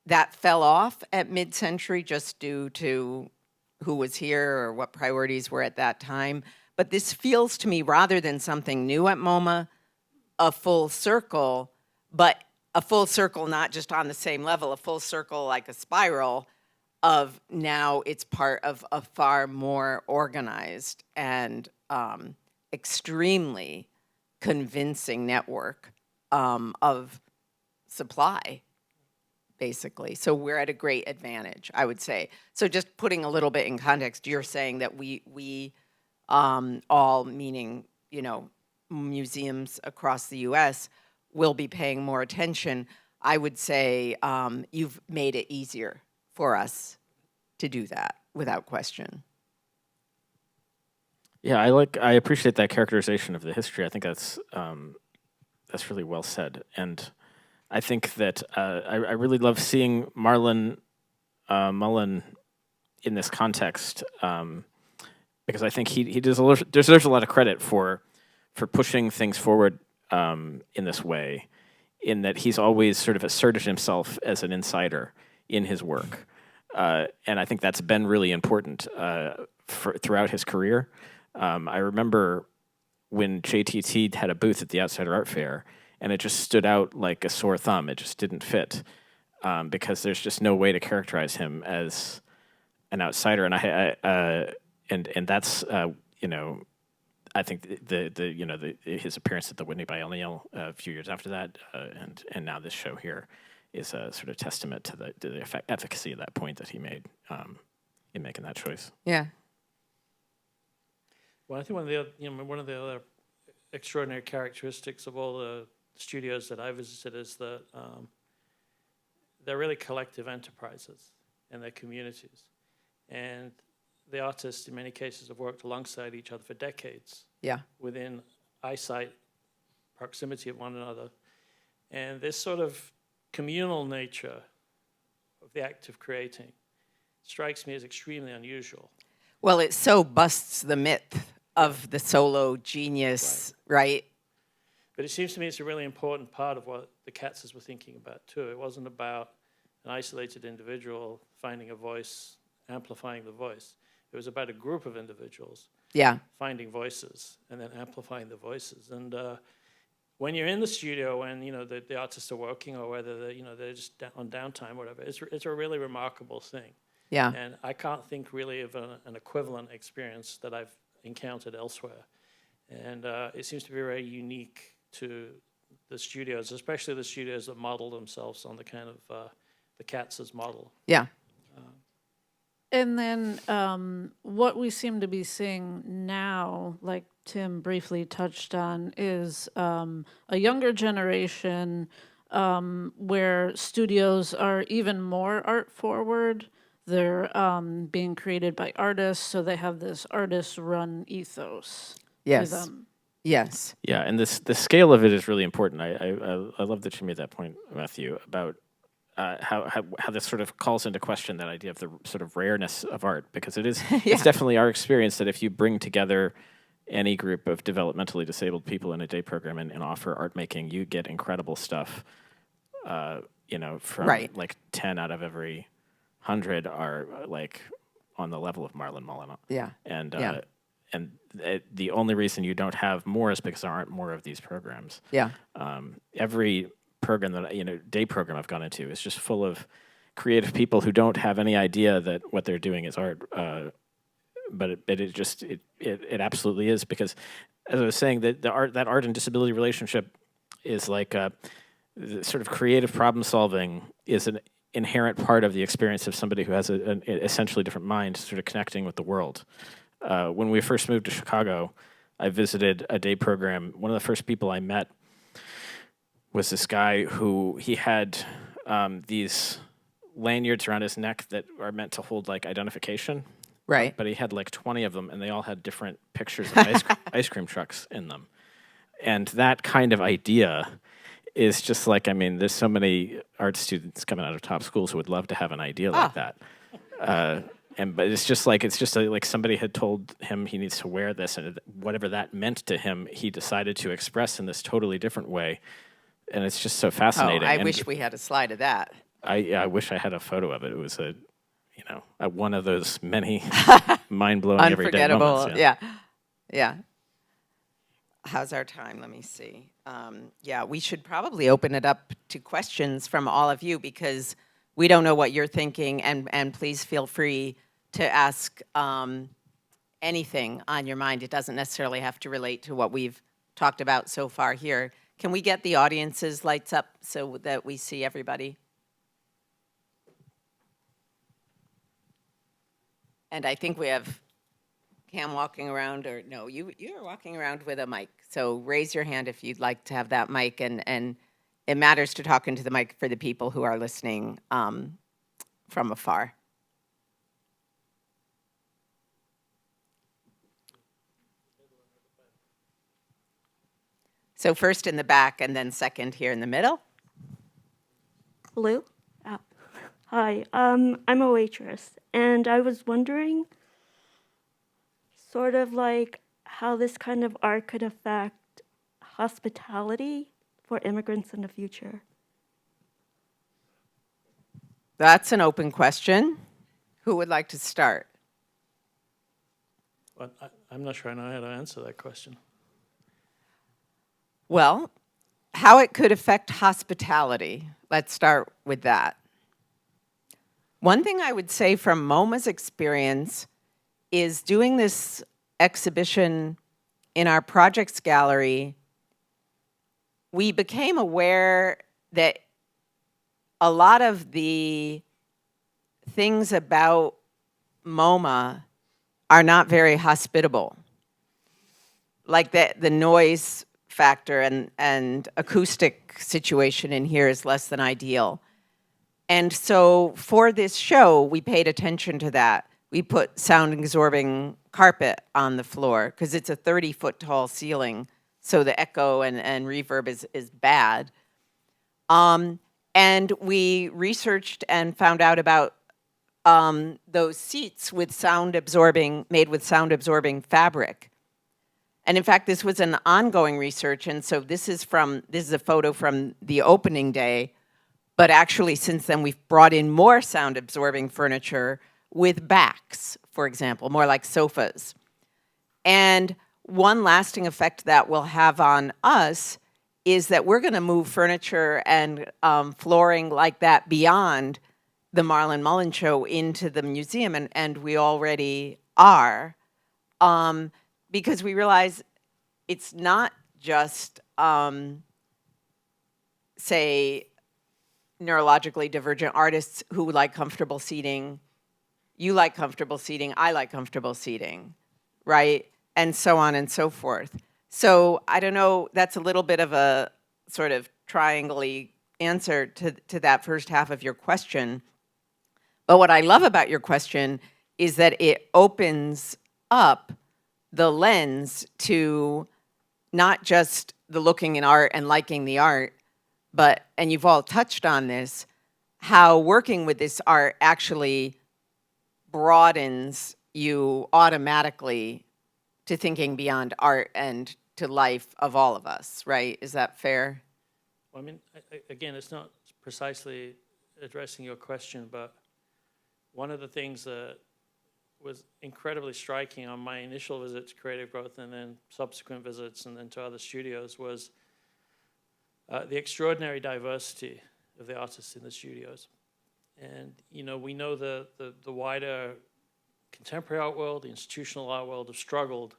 that fell off at mid-century just due to who was here or what priorities were at that time. But this feels to me, rather than something new at MoMA, a full circle, but a full circle not just on the same level, a full circle like a spiral of now it's part of a far more organized and extremely convincing network of supply, basically. So we're at a great advantage, I would say. So just putting a little bit in context, you're saying that we all, meaning, museums across the US, will be paying more attention. I would say you've made it easier for us to do that without question. Yeah, I appreciate that characterization of the history. I think that's really well said, and I think that I really love seeing Marlon Mullen in this context because I think he deserves a lot of credit for pushing things forward in this way, in that he's always sort of asserted himself as an insider in his work, and I think that's been really important throughout his career. I remember when JTT had a booth at the Outsider Art Fair, and it just stood out like a sore thumb. It just didn't fit because there's just no way to characterize him as an outsider. And and that's I think his appearance at the Whitney Biennial a few years after that, and now this show here is a sort of testament to the efficacy of that point that he made in making that choice. Yeah. Well, I think one of the other extraordinary characteristics of all the studios that I visited is that they're really collective enterprises and they're communities. And the artists, in many cases, have worked alongside each other for decades. Yeah. Within eyesight, proximity of one another. And this sort of communal nature of the act of creating strikes me as extremely unusual. Well, it so busts the myth of the solo genius, right? But it seems to me it's a really important part of what the Katzes were thinking about too. It wasn't about an isolated individual finding a voice, amplifying the voice. It was about a group of individuals finding voices and then amplifying the voices. And when you're in the studio, when the artists are working, or whether they're just on downtime, or whatever, it's a really remarkable thing. Yeah. And I can't think really of an equivalent experience that I've encountered elsewhere. And it seems to be very unique to the studios, especially the studios that model themselves on the kind of the Katz's model. Yeah. And then what we seem to be seeing now, like Tim briefly touched on, is a younger generation where studios are even more art forward. They're being created by artists, so they have this artist-run ethos to them. Yes. Yeah, and the scale of it is really important. I love that you made that point, Matthew, about how this sort of calls into question that idea of the sort of rareness of art, because it is it's definitely our experience that if you bring together any group of developmentally disabled people in a day program and offer art making, you get incredible stuff. From like 10 out of every 100 are like on the level of Marlon Mullen. Yeah. And the only reason you don't have more is because there aren't more of these programs. Yeah. Every program that day program I've gone into is just full of creative people who don't have any idea that what they're doing is art. But it absolutely is, because, as I was saying, that art and disability relationship is like the sort of creative problem solving is an inherent part of the experience of somebody who has an essentially different mind, sort of connecting with the world. When we first moved to Chicago, I visited a day program. One of the first people I met was this guy who he had these lanyards around his neck that are meant to hold like identification. Right. But he had like 20 of them, and they all had different pictures of ice cream trucks in them. And that kind of idea is just like, there's so many art students coming out of top schools who would love to have an idea like that. But it's just like somebody had told him he needs to wear this, and whatever that meant to him, he decided to express in this totally different way. And it's just so fascinating. I wish we had a slide of that. I wish I had a photo of it. It was one of those many mind-blowing everyday moments. Unforgettable. Yeah. How's our time? Let me see. We should probably open it up to questions from all of you, because we don't know what you're thinking, and please feel free to ask anything on your mind. It doesn't necessarily have to relate to what we've talked about so far here. Can we get the audience's lights up so that we see everybody? And I think we have Cam walking around, or no, you're walking around with a mic. So raise your hand if you'd like to have that mic, and it matters to talk into the mic for the people who are listening from afar. So first in the back, and then second here in the middle. Hello? Hi, I'm a waitress, and I was wondering sort of like how this kind of art could affect hospitality for immigrants in the future. That's an open question. Who would like to start? Well, I'm not sure I know how to answer that question. Well, how it could affect hospitality. Let's start with that. One thing I would say from MoMA's experience is doing this exhibition in our projects gallery, we became aware that a lot of the things about MoMA are not very hospitable. Like the noise factor and acoustic situation in here is less than ideal. And so for this show, we paid attention to that. We put sound-absorbing carpet on the floor because it's a 30-foot tall ceiling, so the echo and reverb is bad. And we researched and found out about those seats with made with sound-absorbing fabric. And in fact, this was an ongoing research, and so this is a photo from the opening day, but actually since then we've brought in more sound absorbing furniture with backs, for example, more like sofas. And one lasting effect that will have on us is that we're going to move furniture and flooring like that beyond the Marlon Mullen show into the museum, and we already are, because we realize it's not just, say, neurologically divergent artists who like comfortable seating. You like comfortable seating, I like comfortable seating, right? And so on and so forth. So I don't know, that's a little bit of a sort of triangle-y answer to that first half of your question. But what I love about your question is that it opens up the lens to not just the looking in art and liking the art, but, and you've all touched on this, how working with this art actually broadens you automatically to thinking beyond art and to life of all of us, right? Is that fair? Well, I mean, again, it's not precisely addressing your question, but one of the things that was incredibly striking on my initial visit to Creative Growth and then subsequent visits and then to other studios was the extraordinary diversity of the artists in the studios. And, you know, we know the wider contemporary art world, the institutional art world have struggled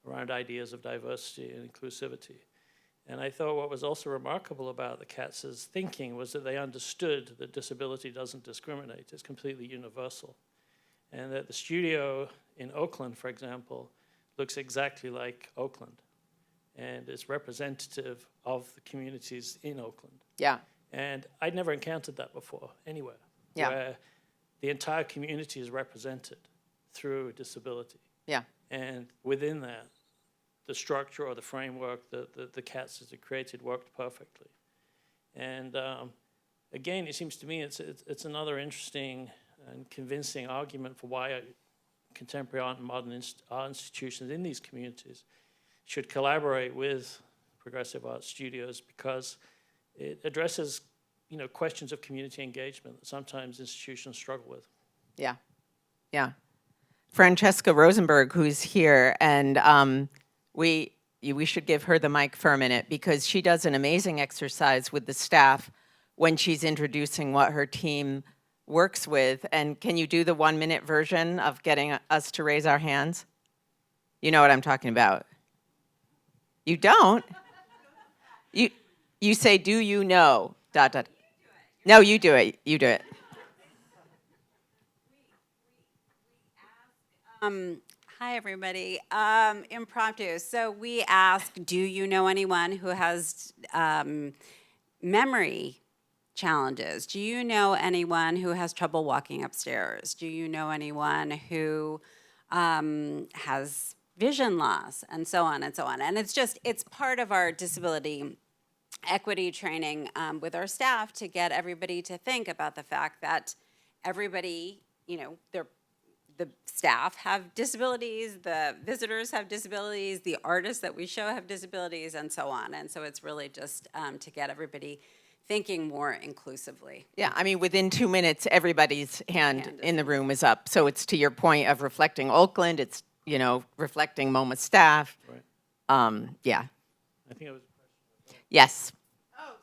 around ideas of diversity and inclusivity. And I thought what was also remarkable about the Katz's thinking was that they understood that disability doesn't discriminate, it's completely universal. And that the studio in Oakland, for example, looks exactly like Oakland. And is representative of the communities in Oakland. Yeah. And I'd never encountered that before anywhere, where the entire community is represented through disability. Yeah. And within that, the structure or the framework that the Katz's had created worked perfectly. And again, it seems to me it's another interesting and convincing argument for why contemporary art and modern art institutions in these communities should collaborate with progressive art studios, because it addresses, you know, questions of community engagement that sometimes institutions struggle with. Yeah, yeah. Francesca Rosenberg, who's here, and we should give her the mic for a minute, because she does an amazing exercise with the staff when she's introducing what her team works with. And can you do the 1-minute version of getting us to raise our hands? You know what I'm talking about. You don't? You say, do you know, ... No, you do it. You do it. Hi, everybody. Impromptu. So we asked, do you know anyone who has memory challenges? Do you know anyone who has trouble walking upstairs? Do you know anyone who has vision loss, and so on and so on? And it's part of our disability equity training with our staff to get everybody to think about the fact that everybody, you know, the staff have disabilities, the visitors have disabilities, the artists that we show have disabilities, and so on. And so it's really just to get everybody thinking more inclusively. Yeah, I mean, within 2 minutes, everybody's hand in the room is up. So it's to your point of reflecting Oakland, it's, you know, reflecting MoMA staff. Right. Yeah. I think it was. Yes.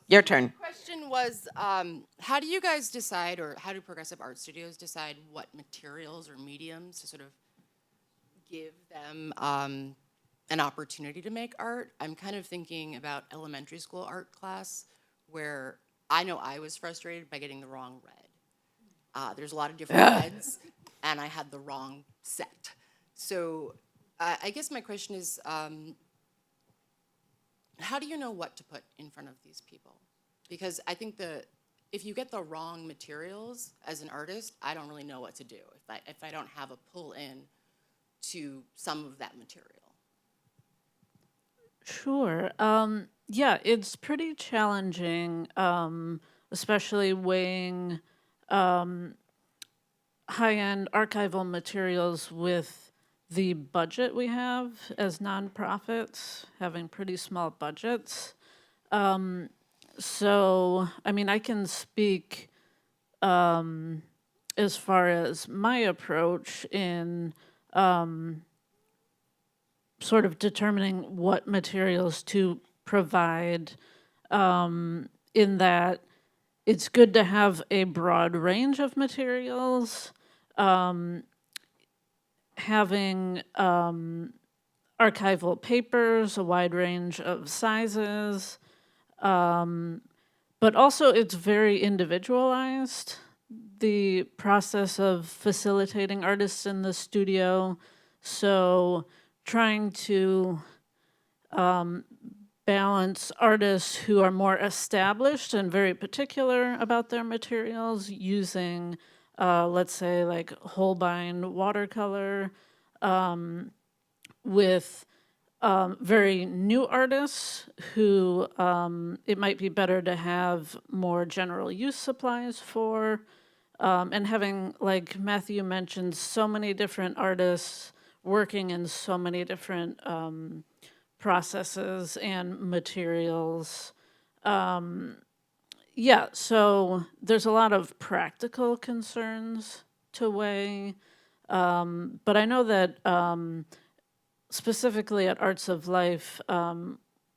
Your turn. The question was, how do you guys decide, or how do progressive art studios decide what materials or mediums to sort of give them an opportunity to make art? I'm kind of thinking about elementary school art class, where I know I was frustrated by getting the wrong red. There's a lot of different reds, and I had the wrong set. So I guess my question is, how do you know what to put in front of these people? Because I think if you get the wrong materials as an artist, I don't really know what to do if I don't have a pull in to some of that material. Sure. Yeah, it's pretty challenging, especially weighing high-end archival materials with the budget we have as nonprofits, having pretty small budgets. So, I mean, I can speak as far as my approach in sort of determining what materials to provide, in that it's good to have a broad range of materials, having archival papers, a wide range of sizes, but also it's very individualized. The process of facilitating artists in the studio, so trying to balance artists who are more established and very particular about their materials using, let's say, like Holbein watercolor, with very new artists who it might be better to have more general use supplies for, and having, like Matthew mentioned, so many different artists working in so many different processes and materials. Yeah, so there's a lot of practical concerns to weigh, but I know that specifically at Arts of Life,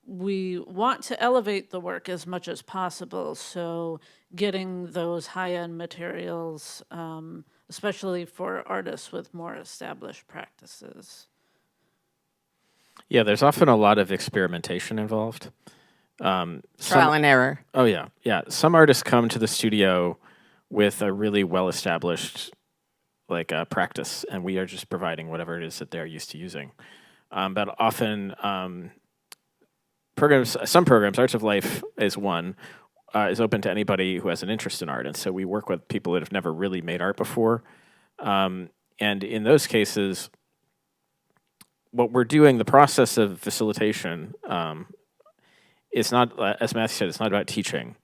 we want to elevate the work as much as possible, so getting those high-end materials, especially for artists with more established practices. Yeah, there's often a lot of experimentation involved. Trial and error. Oh yeah, yeah. Some artists come to the studio with a really well-established practice, and we are just providing whatever it is that they're used to using. But often, some programs, Arts of Life is one, is open to anybody who has an interest in art, and so we work with people that have never really made art before. And in those cases, what we're doing, the process of facilitation, it's not, as Matthew said, it's not about teaching.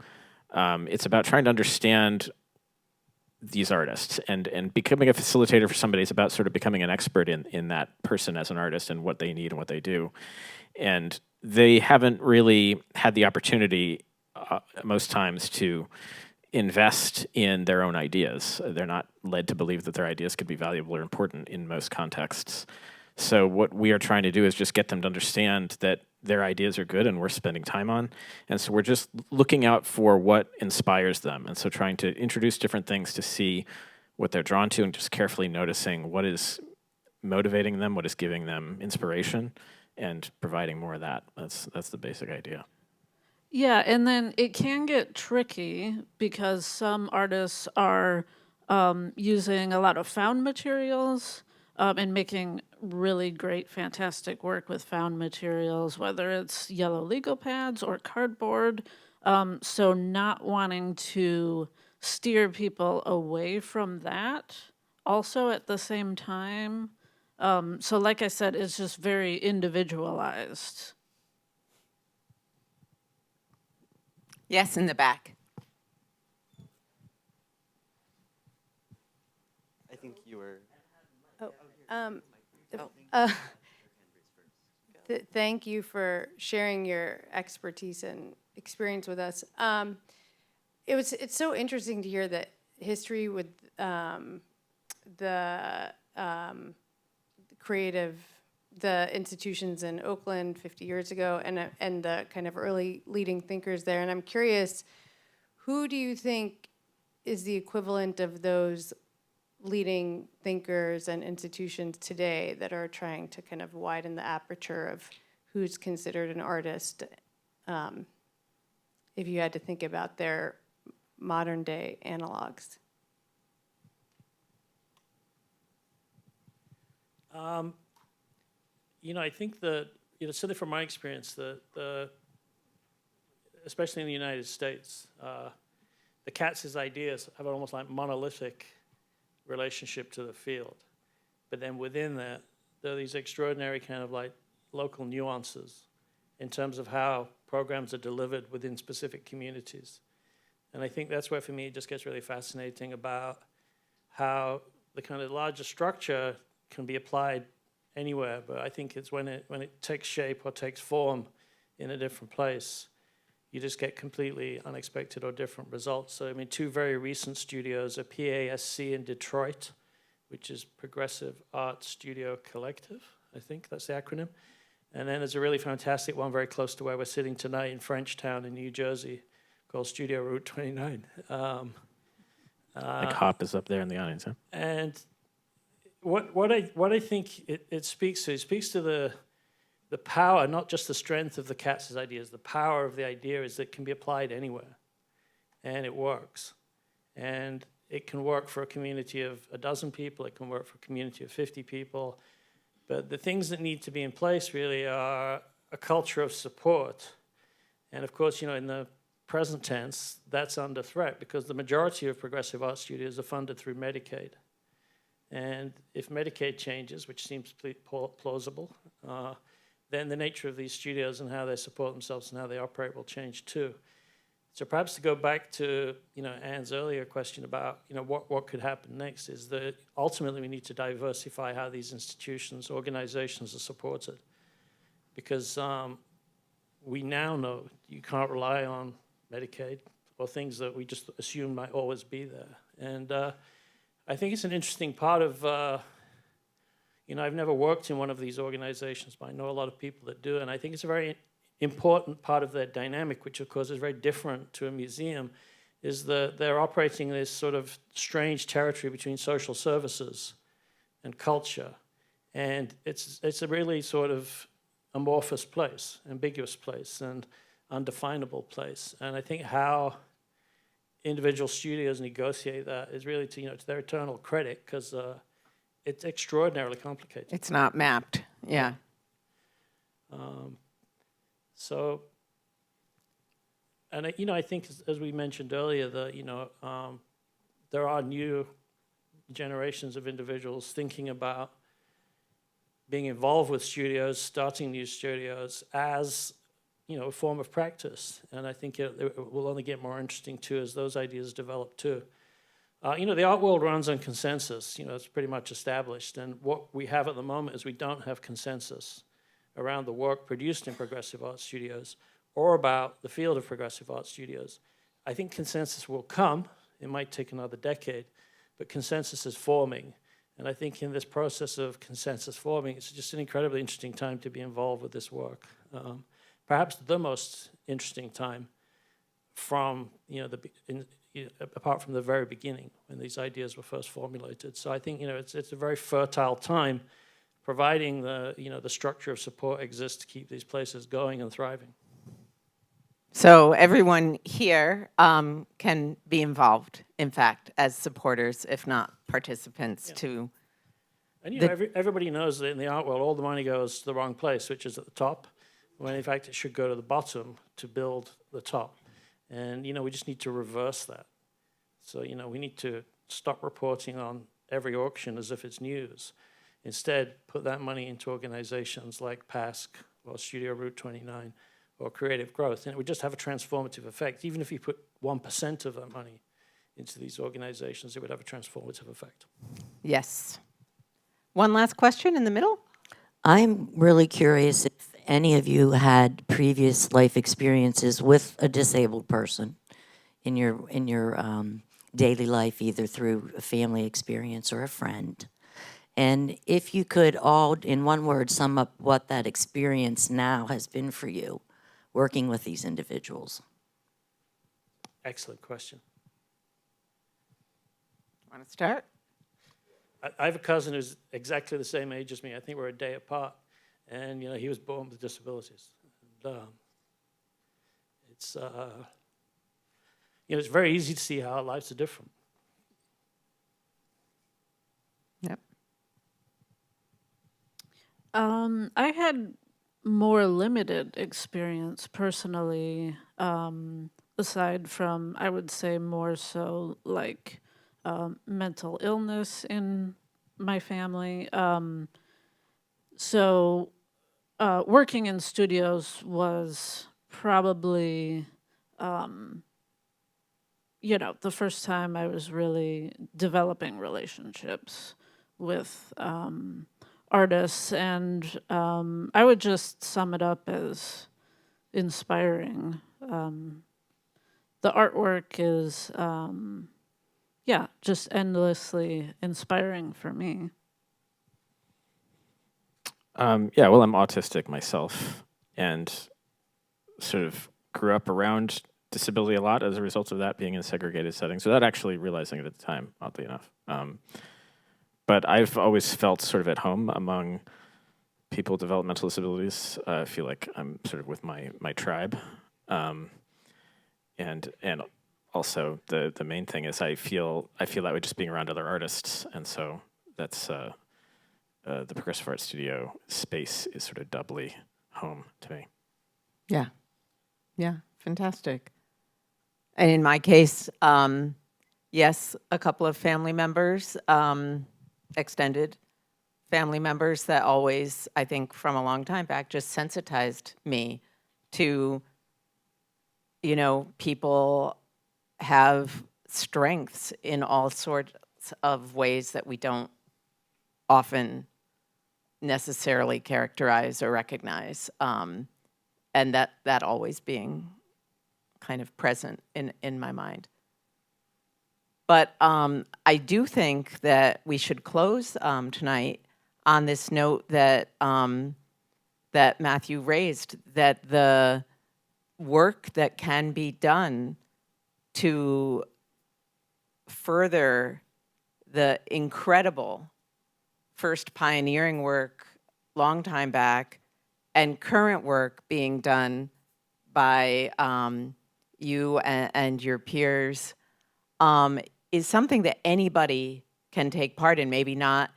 It's about trying to understand these artists, and becoming a facilitator for somebody is about sort of becoming an expert in that person as an artist and what they need and what they do. And they haven't really had the opportunity most times to invest in their own ideas. They're not led to believe that their ideas could be valuable or important in most contexts. So what we are trying to do is just get them to understand that their ideas are good and worth spending time on. And so we're just looking out for what inspires them. And so trying to introduce different things to see what they're drawn to and just carefully noticing what is motivating them, what is giving them inspiration, and providing more of that. That's the basic idea. Yeah, and then it can get tricky because some artists are using a lot of found materials and making really great, fantastic work with found materials, whether it's yellow legal pads or cardboard. So not wanting to steer people away from that also at the same time. So like I said, it's just very individualized. Yes, in the back. I think you were. Thank you for sharing your expertise and experience with us. It's so interesting to hear that history with the institutions in Oakland 50 years ago and the kind of early leading thinkers there. And I'm curious, who do you think is the equivalent of those leading thinkers and institutions today that are trying to kind of widen the aperture of who's considered an artist, if you had to think about their modern day analogs? I think that, certainly from my experience, especially in the United States, the Katz's ideas have an almost like monolithic relationship to the field. But then within that, there are these extraordinary kind of like local nuances in terms of how programs are delivered within specific communities. And I think that's where, for me, it just gets really fascinating about how the kind of larger structure can be applied anywhere, but I think it's when it takes shape or takes form in a different place, you just get completely unexpected or different results. So, I mean, two very recent studios, a PASC in Detroit, which is Progressive Art Studio Collective, I think that's the acronym. And then there's a really fantastic one very close to where we're sitting tonight in Frenchtown in New Jersey called Studio Route 29. Like Hop is up there in the audience, huh? And what I think it speaks to the power, not just the strength of the Katz's ideas, the power of the idea is that it can be applied anywhere, and it works. And it can work for a community of 12 people, it can work for a community of 50 people, but the things that need to be in place really are a culture of support. And of course, in the present tense, that's under threat because the majority of progressive art studios are funded through Medicaid. And if Medicaid changes, which seems plausible, then the nature of these studios and how they support themselves and how they operate will change too. So perhaps to go back to Ann's earlier question about what could happen next is that ultimately we need to diversify how these institutions, organizations are supported, because we now know you can't rely on Medicaid or things that we just assume might always be there. And I think it's an interesting part of, I've never worked in one of these organizations, but I know a lot of people that do, and I think it's a very important part of their dynamic, which of course is very different to a museum, is that they're operating this sort of strange territory between social services and culture. And it's a really sort of amorphous place, ambiguous place, and undefinable place. And I think how individual studios negotiate that is really to their eternal credit, because it's extraordinarily complicated. It's not mapped. Yeah. So, and I think as we mentioned earlier, that there are new generations of individuals thinking about being involved with studios, starting new studios as a form of practice. And I think it will only get more interesting too as those ideas develop too. The art world runs on consensus. It's pretty much established. And what we have at the moment is we don't have consensus around the work produced in progressive art studios or about the field of progressive art studios. I think consensus will come. It might take another decade, but consensus is forming. And I think in this process of consensus forming, it's just an incredibly interesting time to be involved with this work. Perhaps the most interesting time from, apart from the very beginning when these ideas were first formulated. So I think, it's a very fertile time, providing the structure of support exists to keep these places going and thriving. So everyone here can be involved, in fact, as supporters, if not participants, too. And everybody knows that in the art world, all the money goes to the wrong place, which is at the top, when in fact it should go to the bottom to build the top. And we just need to reverse that. So we need to stop reporting on every auction as if it's news. Instead, put that money into organizations like PASC or Studio Route 29 or Creative Growth, and it would just have a transformative effect. Even if you put 1% of that money into these organizations, it would have a transformative effect. Yes. One last question in the middle. I'm really curious if any of you had previous life experiences with a disabled person in your daily life, either through a family experience or a friend. And if you could all, in one word, sum up what that experience now has been for you, working with these individuals. Excellent question. Want to start? I have a cousin who's exactly the same age as me. I think we're a day apart. And, he was born with disabilities. And, it's very easy to see how our lives are different. Yep. I had more limited experience personally, aside from, I would say, more so like mental illness in my family. So working in studios was probably, the first time I was really developing relationships with artists, and I would just sum it up as inspiring. The artwork is, just endlessly inspiring for me. Well, I'm autistic myself, and sort of grew up around disability a lot as a result of that, being in segregated settings, without actually realizing it at the time, oddly enough. But I've always felt sort of at home among people with developmental disabilities. I feel like I'm sort of with my tribe. And also the main thing is I feel that way just being around other artists, and so that's the Progressive Art Studio space is sort of doubly home to me. Yeah. Yeah. Fantastic. And in my case, yes, a couple of family members, extended family members that always, I think from a long time back, just sensitized me to, people have strengths in all sorts of ways that we don't often necessarily characterize or recognize, and that always being kind of present in my mind. But I do think that we should close tonight on this note that that Matthew raised, that the work that can be done to further the incredible first pioneering work long time back and current work being done by you and your peers is something that anybody can take part in, maybe not,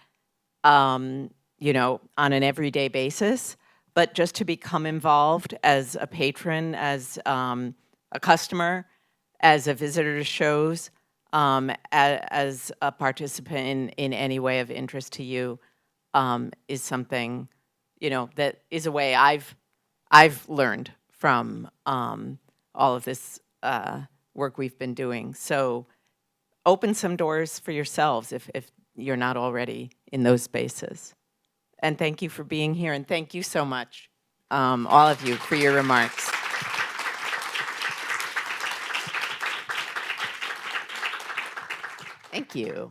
on an everyday basis, but just to become involved as a patron, as a customer, as a visitor to shows, as a participant in any way of interest to you, is something, that is a way I've learned from all of this work we've been doing. So open some doors for yourselves if you're not already in those spaces. And thank you for being here, and thank you so much, all of you, for your remarks. Thank you.